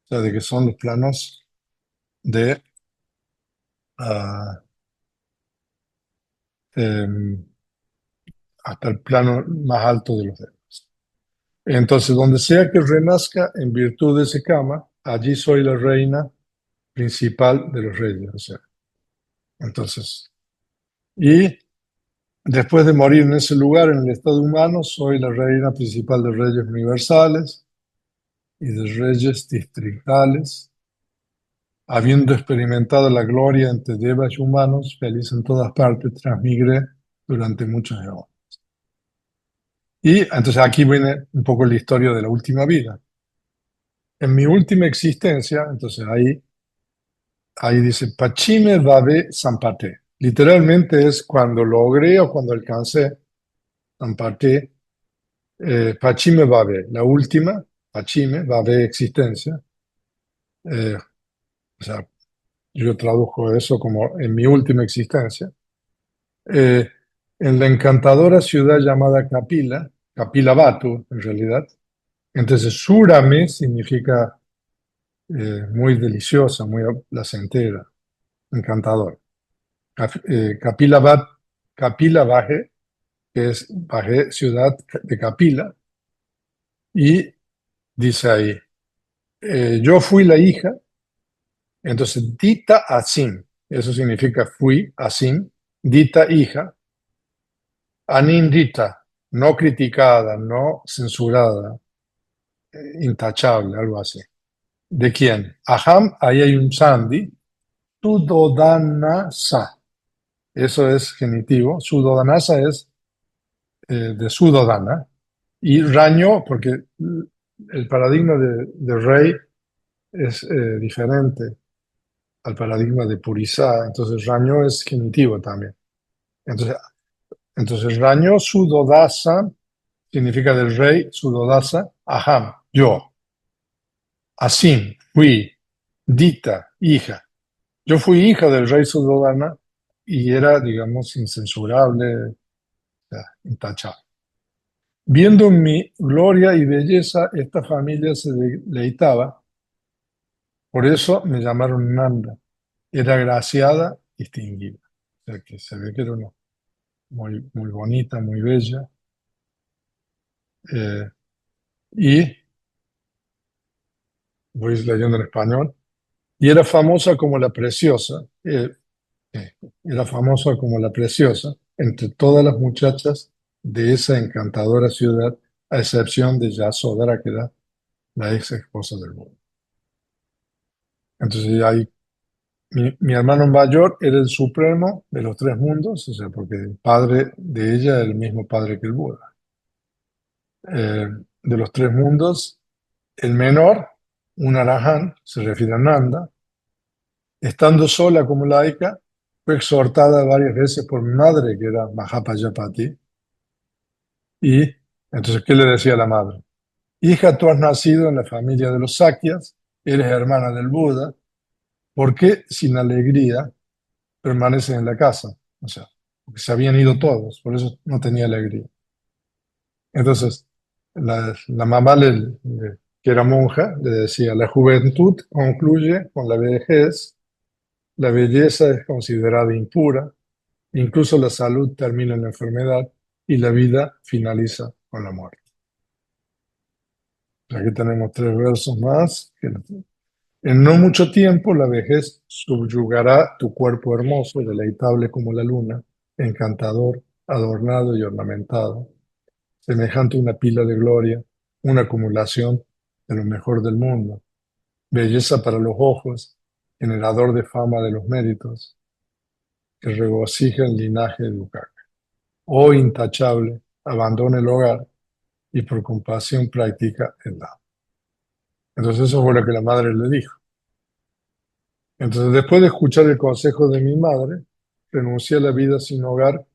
A: O sea, de que son los planos de ah, em, hasta el plano más alto de los devas. Entonces, donde sea que renazca en virtud de ese kama, allí soy la reina principal de los reyes. O sea, entonces, y después de morir en ese lugar, en el estado humano, soy la reina principal de reyes universales y de reyes distritales, habiendo experimentado la gloria entre devas y humanos, feliz en todas partes, transmigré durante muchos años. Y entonces aquí viene un poco la historia de la última vida. En mi última existencia, entonces ahí dice, Pachime Vabe Sampate. Literalmente es cuando logré o cuando alcancé, Sampate, Pachime Vabe, la última, Pachime Vabe existencia. Eh, o sea, yo tradujo eso como en mi última existencia. Eh, en la encantadora ciudad llamada Kapila, Kapila Batu en realidad. Entonces, Surame significa muy deliciosa, muy placentera, encantadora. Kapila, Kapila Baje, que es Baje, ciudad de Kapila, y dice ahí, yo fui la hija, entonces Dita Asim, eso significa fui Asim, Dita hija, Anindita, no criticada, no censurada, intachable, algo así. ¿De quién? Aham, ahí hay un sandi, Sudodanasa, eso es genitivo, Sudodanasa es de Sudodana, y Raño, porque el paradigma de rey es diferente al paradigma de Purisá, entonces Raño es genitivo también. Entonces, entonces Raño Sudodasa significa del rey, Sudodasa, Aham, yo, Asim, fui, Dita, hija. Yo fui hija del rey Sudodana y era, digamos, incensurable, o sea, intachable. Viendo mi gloria y belleza, esta familia se deleitaba, por eso me llamaron Nanda. Era graciada, distinguida. O sea que se ve que era una muy, muy bonita, muy bella. Eh, y voy leyendo en español, y era famosa como la preciosa, eh, era famosa como la preciosa entre todas las muchachas de esa encantadora ciudad, a excepción de Yasodhara, que era la ex esposa del Buda. Entonces ahí mi hermano mayor era el supremo de los tres mundos, o sea, porque el padre de ella era el mismo padre que el Buda. De los tres mundos, el menor, un arahant, se refiere a Nanda, estando sola como laica, fue exhortada varias veces por mi madre, que era Mahapajapati, y entonces, ¿qué le decía la madre? Hija, tú has nacido en la familia de los Sakyas, eres hermana del Buda, ¿por qué sin alegría permaneces en la casa? O sea, porque se habían ido todos, por eso no tenía alegría. Entonces, la mamá, que era monja, le decía, la juventud concluye con la vejez, la belleza es considerada impura, incluso la salud termina en la enfermedad y la vida finaliza con la muerte. Aquí tenemos tres versos más. En no mucho tiempo la vejez subyugará tu cuerpo hermoso, deleitable como la luna, encantador, adornado y ornamentado, semejante a una pila de gloria, una acumulación de lo mejor del mundo, belleza para los ojos, generador de fama de los méritos, que regocija el linaje de Ukaka. Oh intachable, abandona el hogar y por compasión practica el Dhamma. Entonces eso fue lo que la madre le dijo. Entonces, después de escuchar el consejo de mi madre, renuncié a la vida sin hogar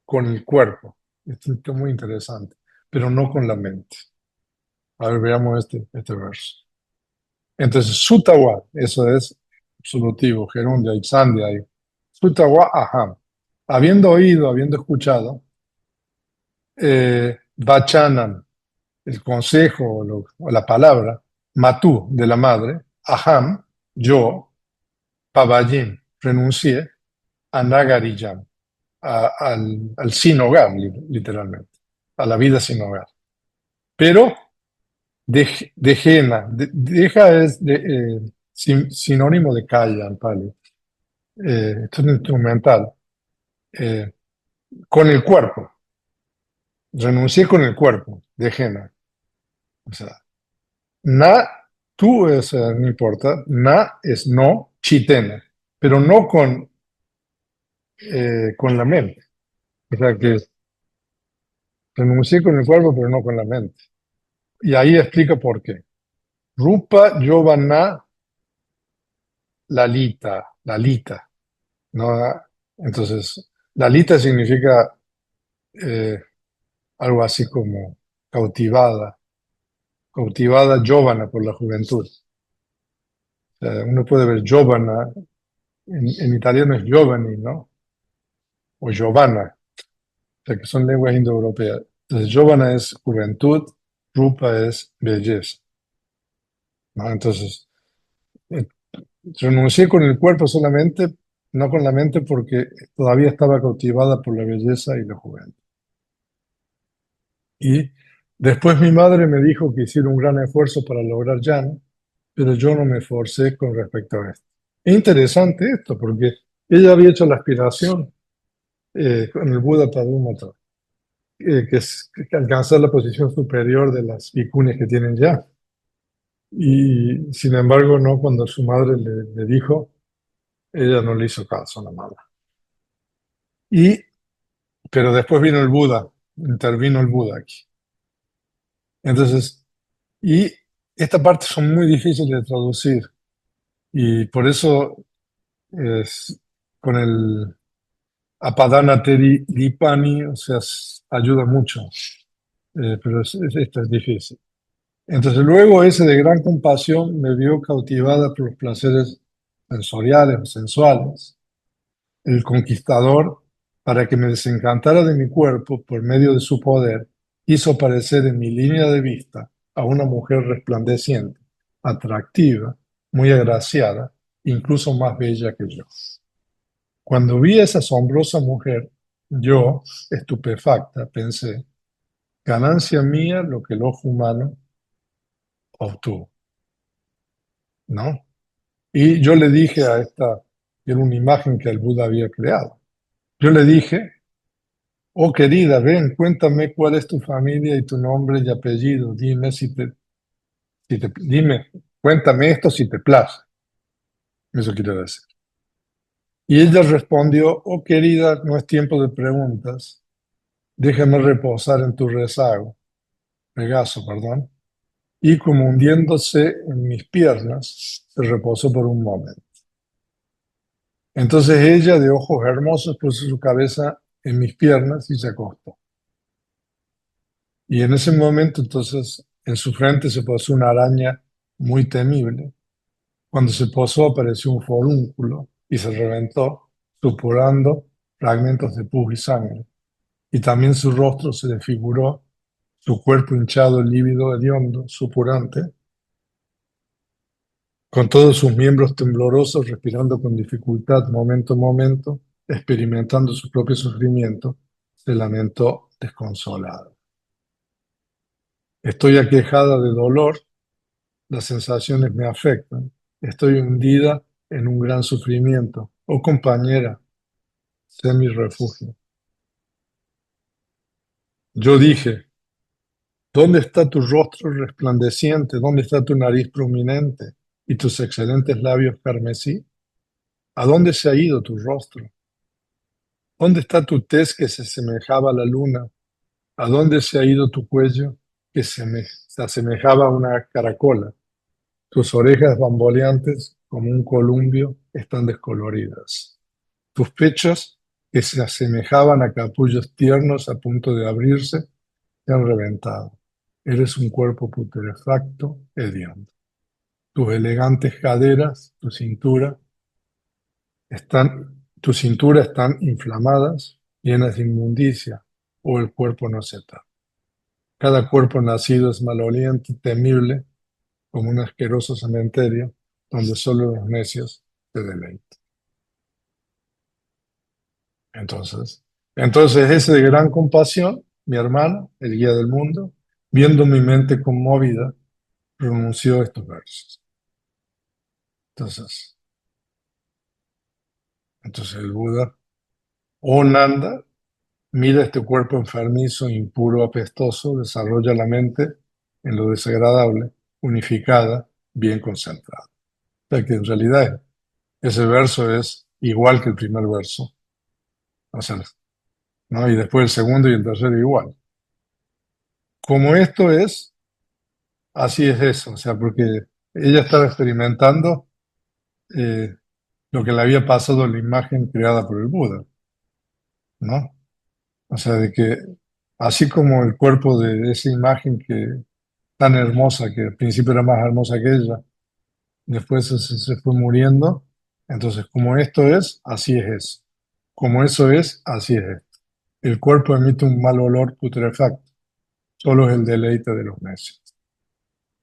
A: con el cuerpo. Esto es muy interesante, pero no con la mente. A ver, veamos este verso. Entonces, sutawa, eso es absolutivo, gerundio, ipsandia ahí. Sutawa aham. Habiendo oído, habiendo escuchado, vachanam, el consejo o la palabra, matú, de la madre, aham, yo, pavayim, renuncié, a nagariyam, al sin hogar, literalmente, a la vida sin hogar. Pero dejena, deja es sinónimo de calla en pali. Esto es instrumental. Eh, con el cuerpo, renuncié con el cuerpo, dejena. O sea, na, tú es, no importa, na es no, chitena, pero no con la mente. O sea que renuncié con el cuerpo, pero no con la mente. Y ahí explica por qué. Rupa Giovanna Lalita, ¿no? Entonces, Lalita significa eh, algo así como cautivada, cautivada Giovanna por la juventud. Uno puede ver Giovanna, en italiano es Giovanni, ¿no? O Giovanna, o sea que son lenguas indoeuropeas. Entonces, Giovanna es juventud, Rupa es belleza, ¿no? Entonces, eh, renuncié con el cuerpo solamente, no con la mente, porque todavía estaba cautivada por la belleza y la juventud. Y después mi madre me dijo que hiciera un gran esfuerzo para lograr jhana, pero yo no me esforcé con respecto a esto. Es interesante esto, porque ella había hecho la aspiración con el Buda Padumatra, que es que alcanzar la posición superior de las bhikkhunis que tienen ya. Y sin embargo, no, cuando su madre le dijo, ella no le hizo caso a la madre. Y, pero después vino el Buda, intervino el Buda aquí. Entonces, y esta parte son muy difíciles de traducir y por eso es, con el Apadana Teri Lipani, o sea, ayuda mucho, pero esto es difícil. Entonces luego ese de gran compasión me vio cautivada por los placeres sensoriales o sensuales. El conquistador, para que me desencantara de mi cuerpo por medio de su poder, hizo aparecer en mi línea de vista a una mujer resplandeciente, atractiva, muy agraciada, incluso más bella que yo. Cuando vi a esa asombrosa mujer, yo, estupefacta, pensé, ganancia mía lo que el ojo humano obtuvo, ¿no? Y yo le dije a esta, que era una imagen que el Buda había creado, yo le dije, oh querida, ven, cuéntame cuál es tu familia y tu nombre y apellido, dime dime, cuéntame esto si te place, eso quiero decir. Y ella respondió, oh querida, no es tiempo de preguntas, déjame reposar en tu regazo, perdón. Y como hundiéndose en mis piernas, se reposó por un momento. Entonces ella, de ojos hermosos, puso su cabeza en mis piernas y se acostó. Y en ese momento, entonces, en su frente se posó una araña muy temible. Cuando se posó, apareció un forúnculo y se reventó, supurando fragmentos de pus y sangre. Y también su rostro se desfiguró, su cuerpo hinchado, lívido, hediondo, supurante, con todos sus miembros temblorosos, respirando con dificultad momento a momento, experimentando su propio sufrimiento, se lamentó desconsolado. Estoy aquejada de dolor, las sensaciones me afectan, estoy hundida en un gran sufrimiento. Oh compañera, sé mi refugio. Yo dije, ¿dónde está tu rostro resplandeciente? ¿Dónde está tu nariz prominente y tus excelentes labios carmesí? ¿A dónde se ha ido tu rostro? ¿Dónde está tu tez que se asemejaba a la luna? ¿A dónde se ha ido tu cuello que se asemejaba a una caracola? Tus orejas bamboleantes como un columpio están descoloridas. Tus pechos, que se asemejaban a capullos tiernos a punto de abrirse, se han reventado. Eres un cuerpo putrefacto, hediondo. Tus elegantes caderas, tu cintura están inflamadas, llenas de inmundicia, o el cuerpo no se tapa. Cada cuerpo nacido es maloliente y temible, como un asqueroso cementerio donde solo los necios se deleitan. Entonces, entonces ese de gran compasión, mi hermano, el guía del mundo, viendo mi mente conmovida, pronunció estos versos. Entonces, entonces el Buda, oh Nanda, mira este cuerpo enfermizo, impuro, apestoso, desarrolla la mente en lo desagradable, unificada, bien concentrada. O sea que en realidad ese verso es igual que el primer verso, o sea, ¿no? Y después el segundo y el tercero igual. Como esto es, así es eso, o sea, porque ella estaba experimentando eh, lo que le había pasado en la imagen creada por el Buda, ¿no? O sea, de que así como el cuerpo de esa imagen que tan hermosa, que al principio era más hermosa que ella, después se fue muriendo, entonces como esto es, así es eso. Como eso es, así es esto. El cuerpo emite un mal olor putrefacto, solo es el deleite de los necios.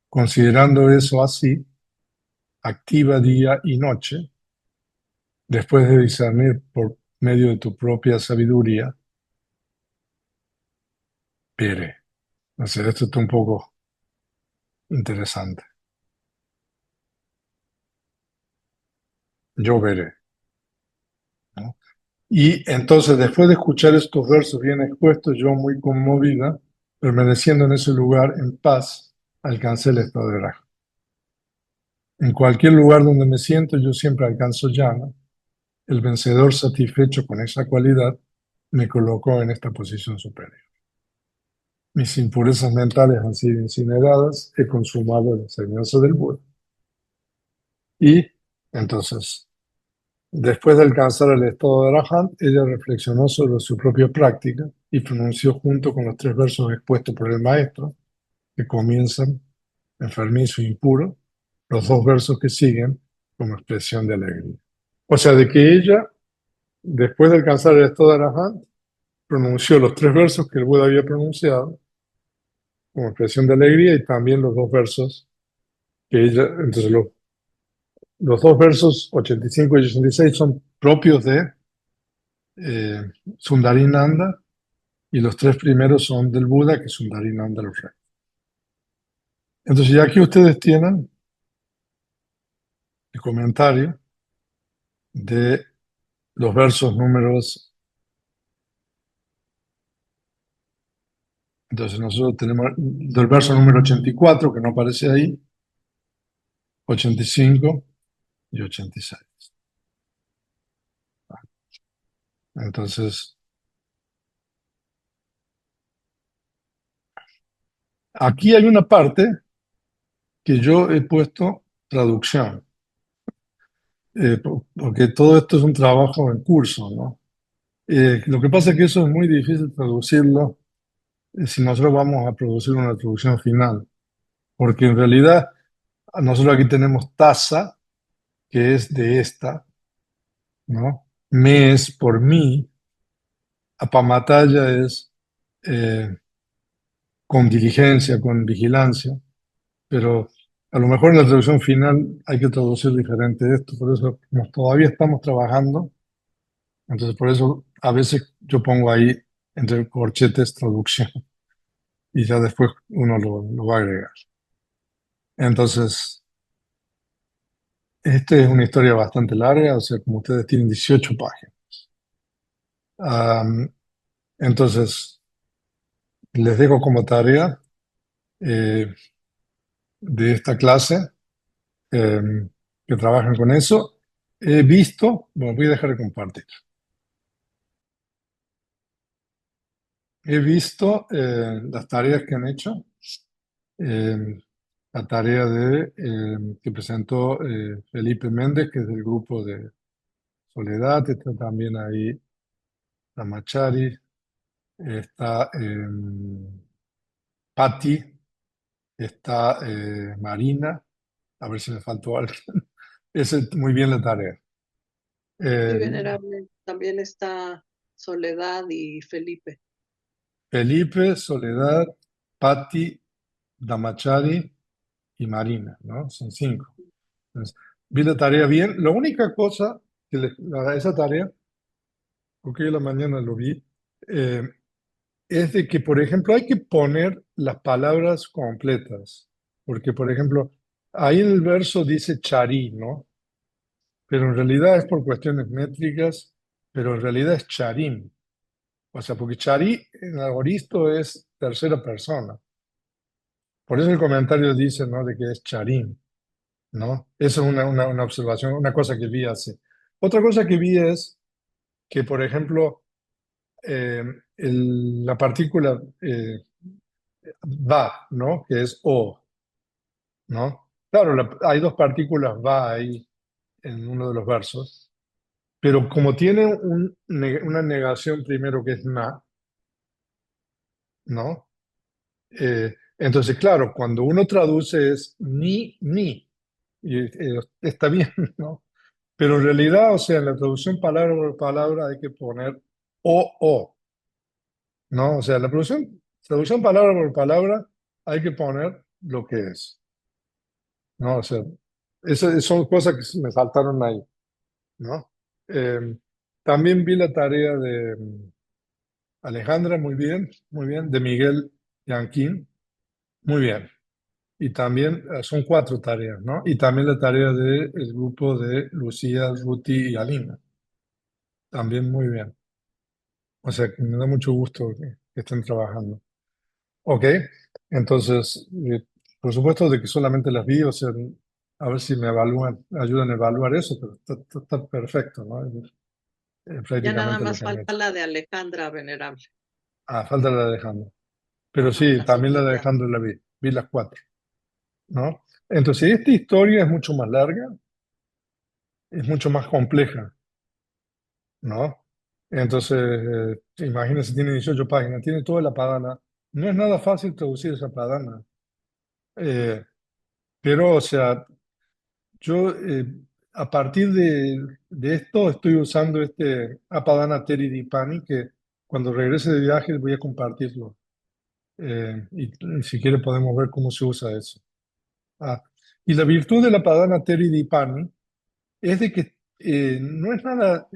A: Considerando eso así, activa día y noche, después de discernir por medio de tu propia sabiduría, veré. O sea, esto está un poco interesante. Yo veré, ¿no? Y entonces, después de escuchar estos versos bien expuestos, yo muy conmovida, permaneciendo en ese lugar en paz, alcancé el estado de Raja. En cualquier lugar donde me siento, yo siempre alcanzo llano. El vencedor satisfecho con esa cualidad me colocó en esta posición superior. Mis impurezas mentales han sido incineradas, he consumado la enseñanza del Buda. Y entonces, después de alcanzar el estado de Arahant, ella reflexionó sobre su propia práctica y pronunció junto con los tres versos expuestos por el maestro, que comienzan enfermizo e impuro, los dos versos que siguen como expresión de alegría. O sea, de que ella, después de alcanzar el estado de Arahant, pronunció los tres versos que el Buda había pronunciado como expresión de alegría y también los dos versos que ella, entonces los dos versos 85 y 86 son propios de Sundarinanda y los tres primeros son del Buda, que Sundarinanda los rey. Entonces, ya aquí ustedes tienen el comentario de los versos números. Entonces, nosotros tenemos del verso número 84, que no aparece ahí, 85 y 86. Entonces, aquí hay una parte que yo he puesto traducción, porque todo esto es un trabajo en curso, ¿no? Lo que pasa es que eso es muy difícil traducirlo si nosotros vamos a producir una traducción final, porque en realidad nosotros aquí tenemos taza, que es de esta, ¿no? Mes por mí, apamatalla es eh, con diligencia, con vigilancia, pero a lo mejor en la traducción final hay que traducir diferente esto, por eso como todavía estamos trabajando, entonces por eso a veces yo pongo ahí entre corchetes traducción y ya después uno lo va a agregar. Entonces, esta es una historia bastante larga, o sea, como ustedes tienen 18 páginas. Am, entonces, les dejo como tarea eh, de esta clase que trabajen con eso. He visto, bueno, voy a dejar de compartir. He visto las tareas que han hecho, eh, la tarea que presentó Felipe Méndez, que es del grupo de Soledad, está también ahí la Machari, está Patti, está Marina, a ver si me faltó algo. Esa es muy bien la tarea.
B: Sí,
A: Eh,
B: venerable. También está Soledad y Felipe.
A: Felipe, Soledad, Patti, Damachari y Marina, ¿no? Son 5. Entonces, vi la tarea bien. La única cosa que esa tarea, porque hoy en la mañana lo vi, eh, es de que, por ejemplo, hay que poner las palabras completas. Porque, por ejemplo, ahí en el verso dice charí, ¿no? Pero en realidad es por cuestiones métricas, pero en realidad es charín. O sea, porque charí en agoristo es tercera persona. Por eso el comentario dice, ¿no? De que es charín, ¿no? Esa es una observación, una cosa que vi así. Otra cosa que vi es que, por ejemplo, eh, la partícula va, ¿no? Que es o, ¿no? Claro, hay dos partículas va ahí en uno de los versos, pero como tiene una negación primero que es na, ¿no? Entonces, claro, cuando uno traduce es ni, y está bien, ¿no? Pero en realidad, o sea, en la traducción palabra por palabra hay que poner o, ¿no? O sea, en la traducción palabra por palabra hay que poner lo que es, ¿no? O sea, esas son cosas que me saltaron ahí, ¿no? Eh, también vi la tarea de Alejandra, muy bien, de Miguel Yanquín, muy bien. Y también son 4 tareas, ¿no? Y también la tarea del grupo de Lucía, Ruti y Alina, también muy bien. O sea, que me da mucho gusto que estén trabajando. Ok, entonces, por supuesto de que solamente las vi, o sea, a ver si me evalúan, ayudan a evaluar eso, pero está perfecto, ¿no? Es
B: Ya nada
A: prácticamente lo
B: más
A: que han
B: falta
A: hecho.
B: la de Alejandra, venerable.
A: Ah, falta la de Alejandro. Pero
B: Ajá,
A: sí,
B: las
A: también la
B: otras
A: de
B: ya.
A: Alejandro la vi las 4, ¿no? Entonces, esta historia es mucho más larga, es mucho más compleja, ¿no? Entonces, imagínense, tiene 18 páginas, tiene toda la padana. No es nada fácil traducir esa padana. Eh, pero, o sea, yo a partir de esto estoy usando este Apadana Teridipani que cuando regrese de viaje voy a compartirlo. Y si quiere podemos ver cómo se usa eso. Ah, y la virtud de la Apadana Teridipani es de que no es nada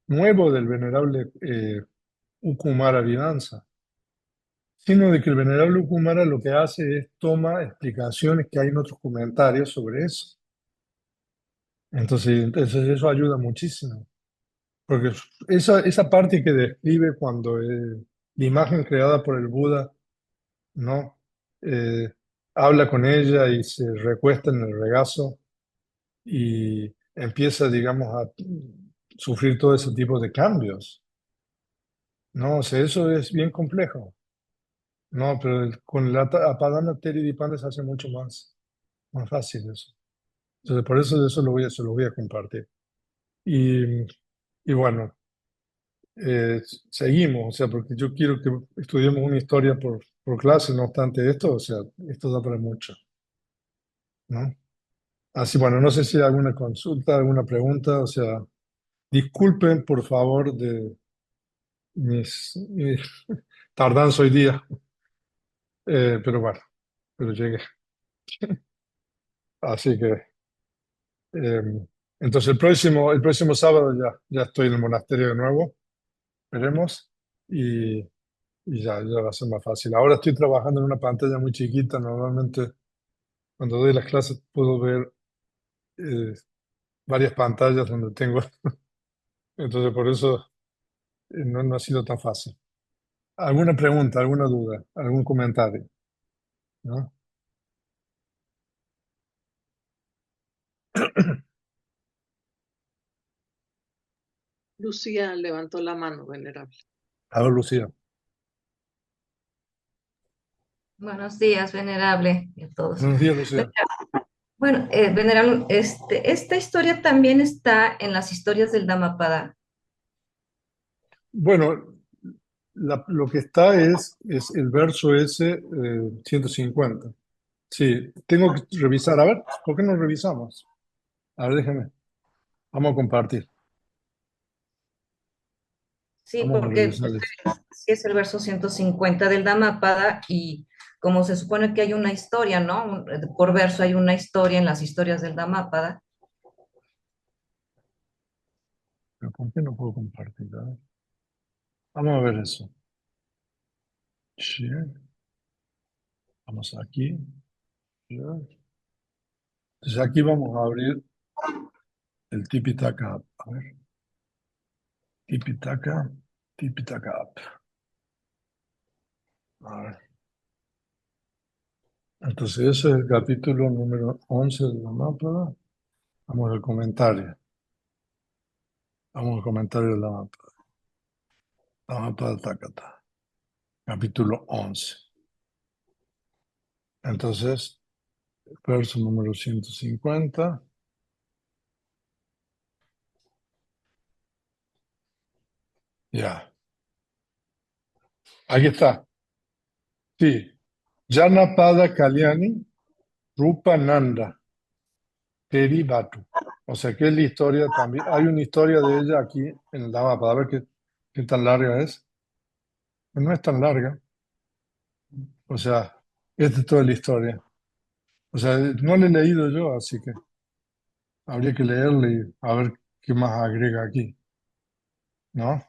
A: nuevo del venerable Ukumara Vidanza, sino de que el venerable Kumara lo que hace es toma explicaciones que hay en otros comentarios sobre eso. Entonces eso ayuda muchísimo, porque esa parte que describe cuando la imagen creada por el Buda, ¿no? Eh, habla con ella y se recuesta en el regazo y empieza, digamos, a sufrir todo ese tipo de cambios, ¿no? O sea, eso es bien complejo, ¿no? Pero con la Apadana Theridipana se hace mucho más fácil eso. Entonces, por eso eso se lo voy a compartir. Y, y bueno, seguimos, o sea, porque yo quiero que estudiemos una historia por clase, no obstante esto, o sea, esto da para mucho, ¿no? Así, bueno, no sé si hay alguna consulta, alguna pregunta, o sea, disculpen por favor de mis tardanza hoy día, pero bueno, pero llegué. Así que, eh, entonces el próximo sábado ya estoy en el monasterio de nuevo, veremos, y, y ya va a ser más fácil. Ahora estoy trabajando en una pantalla muy chiquita, normalmente cuando doy las clases puedo ver eh, varias pantallas donde tengo, entonces por eso no ha sido tan fácil. ¿Alguna pregunta, alguna duda, algún comentario? ¿No?
B: Lucía levantó la mano, venerable.
A: A ver, Lucía.
C: Buenos días, venerable, y a todos.
A: Buenos días, Lucía.
C: Bueno, venerable, esta historia también está en las historias del Dhammapada.
A: Bueno, lo que está es el verso ese 150. Sí, tengo que revisar. A ver, ¿por qué no revisamos? A ver, déjame. Vamos a compartir.
C: Sí,
A: Vamos a
C: porque
A: revisar esto.
C: sí es el verso 150 del Dhammapada y como se supone que hay una historia, ¿no? Por verso hay una historia en las historias del Dhammapada.
A: Pero ¿por qué no puedo compartir? A ver. Vamos a ver eso. Share. Vamos aquí. Share. Entonces aquí vamos a abrir el Tipitaka App. A ver. Tipitaka. Tipitaka App. A ver. Entonces ese es el capítulo número 11 de la mapa. Vamos al comentario. Vamos al comentario de la mapa. La mapa de Takata. Capítulo 11. Entonces, verso número 150. Ya. Aquí está. Sí. Janapada Kalyani Rupa Nanda Teri Batu. O sea que es la historia también. Hay una historia de ella aquí en el Dhamma para ver qué tan larga es. No es tan larga. O sea, esta es toda la historia. O sea, no la he leído yo, así que habría que leerle y a ver qué más agrega aquí, ¿no?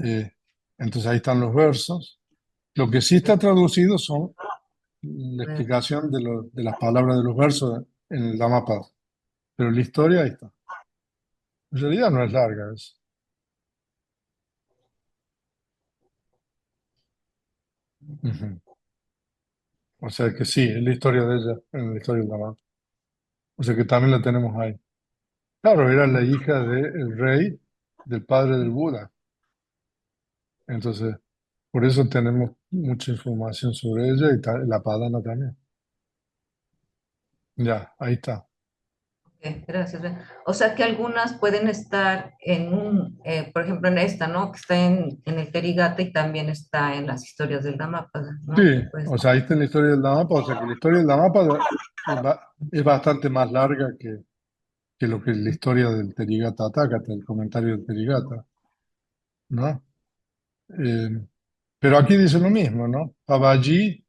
A: Eh, entonces ahí están los versos. Lo que sí está traducido son la explicación de las palabras de los versos en el Dhammapada. Pero la historia ahí está. En realidad no es larga. Ujú. O sea que sí, es la historia de ella, en la historia de la mamá. O sea que también la tenemos ahí. Claro, era la hija del rey, del padre del Buda. Entonces, por eso tenemos mucha información sobre ella y la Padana también. Ya, ahí está.
C: Gracias. O sea que algunas pueden estar por ejemplo, en esta, ¿no? Que está en el Terigata y también está en las historias del Dhammapada,
A: Sí,
C: ¿no? Pues,
A: o sea, ahí está la historia del Dhammapada. O sea que la historia del Dhammapada es bastante más larga que lo que es la historia del Terigata Takata, el comentario del Terigata, ¿no? Eh, pero aquí dice lo mismo, ¿no? Babaji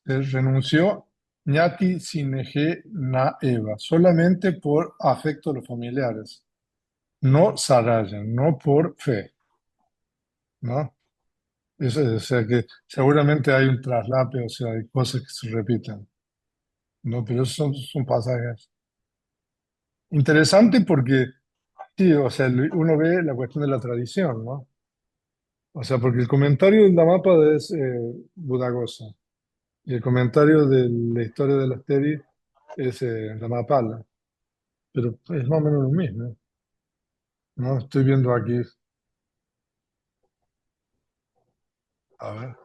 A: renunció ñati sineje na eva, solamente por afecto a los familiares, no sarayan, no por fe, ¿no? O sea que seguramente hay un traslape, o sea, hay cosas que se repiten, ¿no? Pero esos son pasajes interesantes porque, sí, o sea, uno ve la cuestión de la tradición, ¿no? O sea, porque el comentario de la mapa es Budagosa y el comentario de la historia de la Asteri es la Mapala, pero es más o menos lo mismo, ¿no? Estoy viendo aquí, a ver.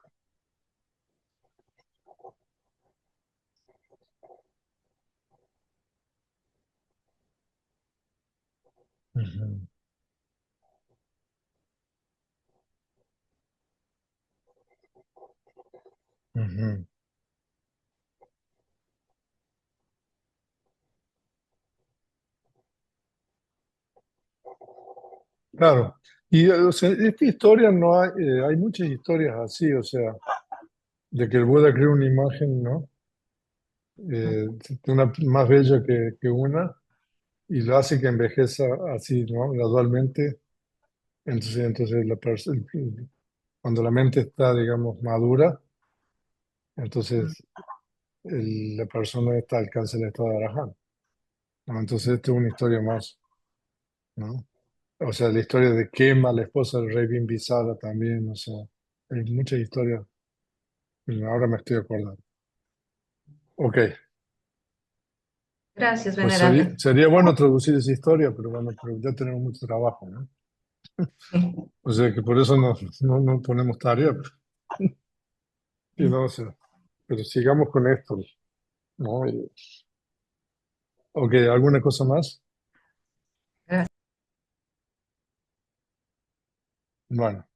A: Ujú, ujú. Claro, y o sea, esta historia no hay, hay muchas historias así, o sea, de que el Buda crea una imagen, ¿no? Una más bella que una, y lo hace que envejeza así, ¿no? Gradualmente. Entonces cuando la mente está, digamos, madura, entonces la persona está alcanza el estado de Arahant, ¿no? Entonces, esto es una historia más, ¿no? O sea, la historia de Kema, la esposa del rey Bimbisara también, o sea, hay muchas historias. Ahora me estoy acordando. Ok,
C: Gracias,
A: pues
C: venerable.
A: sería bueno traducir esa historia, pero bueno, pero ya tenemos mucho trabajo, ¿no?
C: Sí.
A: O sea que por eso no ponemos tarea, y no, o sea, pero sigamos con esto, ¿no? Ok, ¿alguna cosa más?
C: Gracias.
A: Bueno,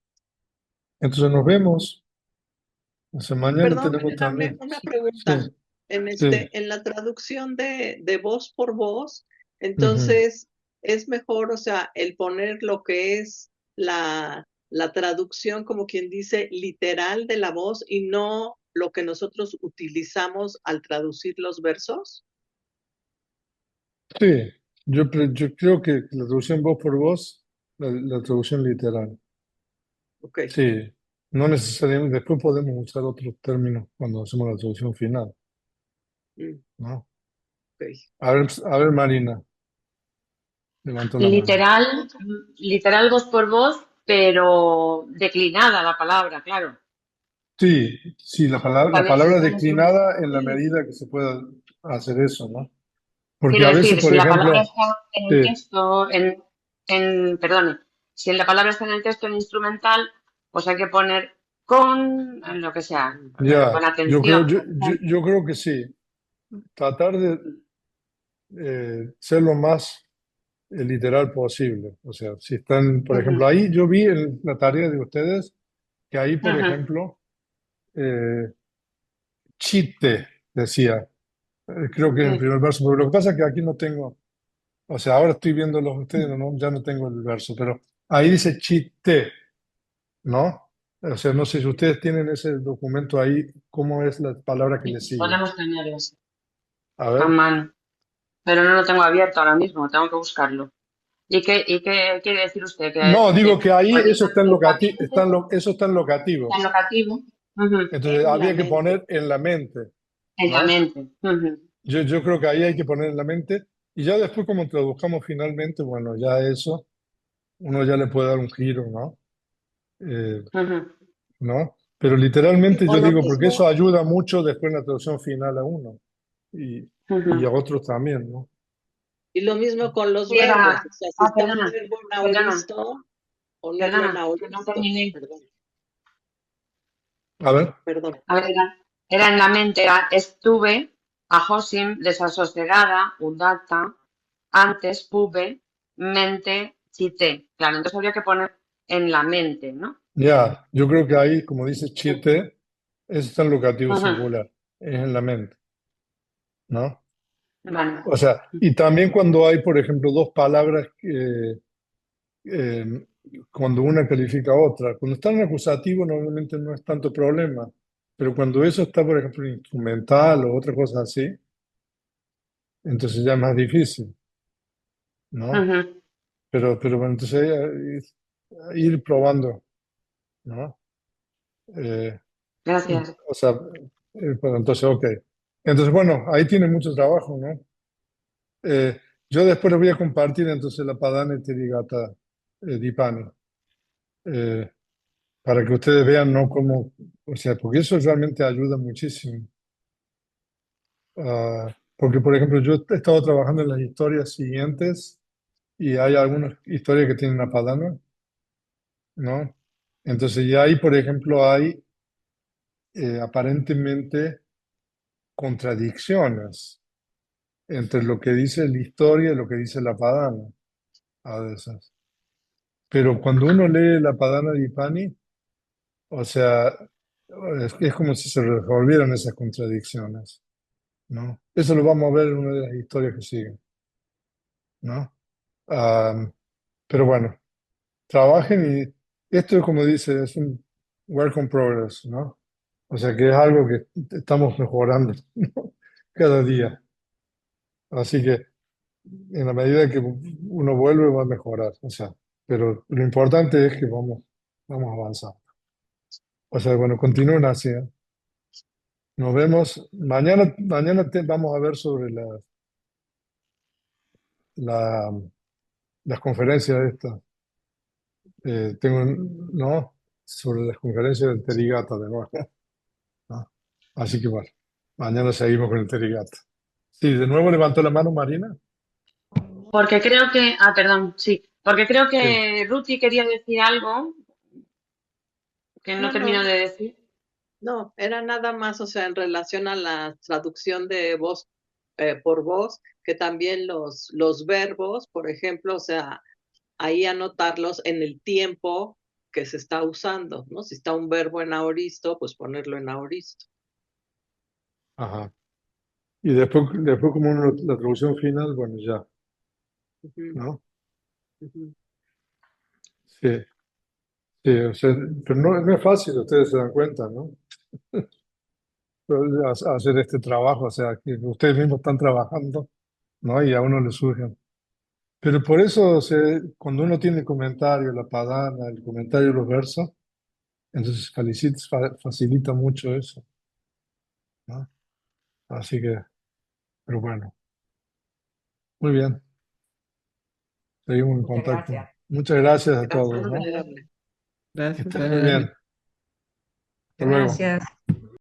A: entonces nos vemos. O sea, mañana
B: Perdón,
A: tenemos
B: venerable,
A: también.
B: una
A: Sí,
B: pregunta.
A: sí.
B: En la traducción de voz por voz,
A: Ujú.
B: entonces es mejor, o sea, el poner lo que es la traducción, como quien dice, literal de la voz y no lo que nosotros utilizamos al traducir los versos.
A: Sí, yo creo que la traducción voz por voz, la traducción literal.
B: Ok.
A: Sí, no necesariamente, después podemos usar otros términos cuando hacemos la traducción final,
B: Mm,
A: ¿no?
B: ok.
A: A ver, Marina, levantó la mano.
D: Literal, literal voz por voz, pero declinada la palabra, claro.
A: Sí, sí, la
D: También si
A: palabra
D: está en instrumental.
A: declinada en la medida que se pueda hacer eso, ¿no? Porque
D: Quiero
A: a veces,
D: decir,
A: por
D: si la palabra
A: ejemplo,
D: está en el
A: sí,
D: texto, perdone, si la palabra está en el texto en instrumental, pues hay que poner con lo que sea,
A: ya,
D: con atención.
A: yo creo que sí. Tratar de ser lo más literal posible. O sea, si están, por
D: Ujú,
A: ejemplo, ahí yo vi en la tarea de ustedes que ahí, por
D: ujú,
A: ejemplo, eh, chiste, decía, creo que en el
D: sí,
A: primer verso, pero lo que pasa es que aquí no tengo, o sea, ahora estoy viendo los de ustedes, ya no tengo el verso, pero ahí dice chiste, ¿no? O sea, no sé si ustedes tienen ese documento ahí, ¿cómo es la palabra que le
D: sí,
A: sigue?
D: podemos tener eso
A: A
D: a
A: ver.
D: mano, pero no lo tengo abierto ahora mismo, tengo que buscarlo. ¿Y qué quiere decir usted?
A: No, digo que ahí
D: Pues
A: eso está en locativo,
D: literalmente
A: eso está en locativo.
D: está en locativo. Ujú,
A: Entonces
B: En la
A: había que
B: mente.
A: poner en la mente,
D: en la
A: ¿no?
D: mente. Ujú,
A: Yo creo que ahí hay que poner en la mente y ya después como traduzcamos finalmente, bueno, ya eso, uno ya le puede dar un giro, ¿no? Eh,
D: ujú.
A: ¿No? Pero
B: Y,
A: literalmente
D: O
A: yo
D: lo
A: digo, porque eso
B: mismo,
A: ayuda mucho después en la traducción final a uno y a
D: Ujú.
A: otros también, ¿no?
B: y lo mismo con los verbos.
D: Era,
B: O sea, si está un
D: perdona,
B: verbo en
D: perdona,
B: aoristo, ponerlo en
D: perdona, que no
B: aoristo.
D: terminé.
B: Perdón,
A: A ver,
B: perdón.
D: A ver, era en la mente, estuve, a Josim, desasosegada, udata, antes, pube, mente, chité. Claro, entonces habría que poner en la mente, ¿no?
A: ya, yo creo que ahí, como dice Chite, eso está en locativo
D: Ujú,
A: singular, es en la mente, ¿no?
D: vale.
A: O sea, y también cuando hay, por ejemplo, dos palabras eh, cuando una califica a otra. Cuando está en acusativo normalmente no es tanto problema, pero cuando eso está, por ejemplo, en instrumental o otra cosa así, entonces ya es más difícil, ¿no?
D: Ujú.
A: Pero bueno, entonces ir probando, ¿no? Eh,
D: Gracias.
A: o sea, bueno, entonces, ok. Entonces, bueno, ahí tiene mucho trabajo, ¿no? Yo después les voy a compartir entonces la Padana y Tirigata Dipani, eh, para que ustedes vean, ¿no? Cómo, o sea, porque eso realmente ayuda muchísimo. Porque, por ejemplo, yo he estado trabajando en las historias siguientes y hay algunas historias que tienen una Padana, ¿no? Entonces, ya ahí, por ejemplo, hay aparentemente contradicciones entre lo que dice la historia y lo que dice la Padana, a veces. Pero cuando uno lee la Padana de Ipani, o sea, es como si se resolvieran esas contradicciones, ¿no? Eso lo vamos a ver en una de las historias que siguen, ¿no? Ah, pero bueno, trabajen y esto, como dice, es un work in progress, ¿no? O sea que es algo que estamos mejorando, ¿no? Cada día. Así que en la medida que uno vuelve va a mejorar, o sea, pero lo importante es que vamos avanzando. O sea, bueno, continúen así, ¿eh? Nos vemos. Mañana vamos a ver sobre la- las conferencias estas. ¿No? Sobre las conferencias del Terigata de nuevo, ¿no? Así que bueno, mañana seguimos con el Terigata. Sí, de nuevo levantó la mano Marina.
D: Porque creo que, perdón, sí, porque creo
A: Sí.
D: que Ruti quería decir algo que no
B: No,
D: terminó
B: no,
D: de decir.
B: no, era nada más, o sea, en relación a la traducción de voz por voz, que también los verbos, por ejemplo, o sea, ahí anotarlos en el tiempo que se está usando, ¿no? Si está un verbo en aoristo, pues ponerlo en aoristo.
A: Ajá. Y después como la traducción final, bueno, ya,
B: Ujú,
A: ¿no?
B: ujú.
A: Sí, sí, o sea, pero no es fácil, ustedes se dan cuenta, ¿no? Hacer este trabajo, o sea, que ustedes mismos están trabajando, ¿no? Y a uno le surgen. Pero por eso, cuando uno tiene el comentario, la padana, el comentario de los versos, entonces facilita mucho eso, ¿no? Así que, pero bueno, muy bien, seguimos en
C: Muchas
A: contacto.
C: gracias.
A: Muchas gracias a
B: Gracias,
A: todos,
D: Muy
A: ¿no?
D: bien.
B: venerable.
A: Que
E: Gracias,
A: estén muy bien.
E: venerable.
A: Hasta luego.
C: Gracias.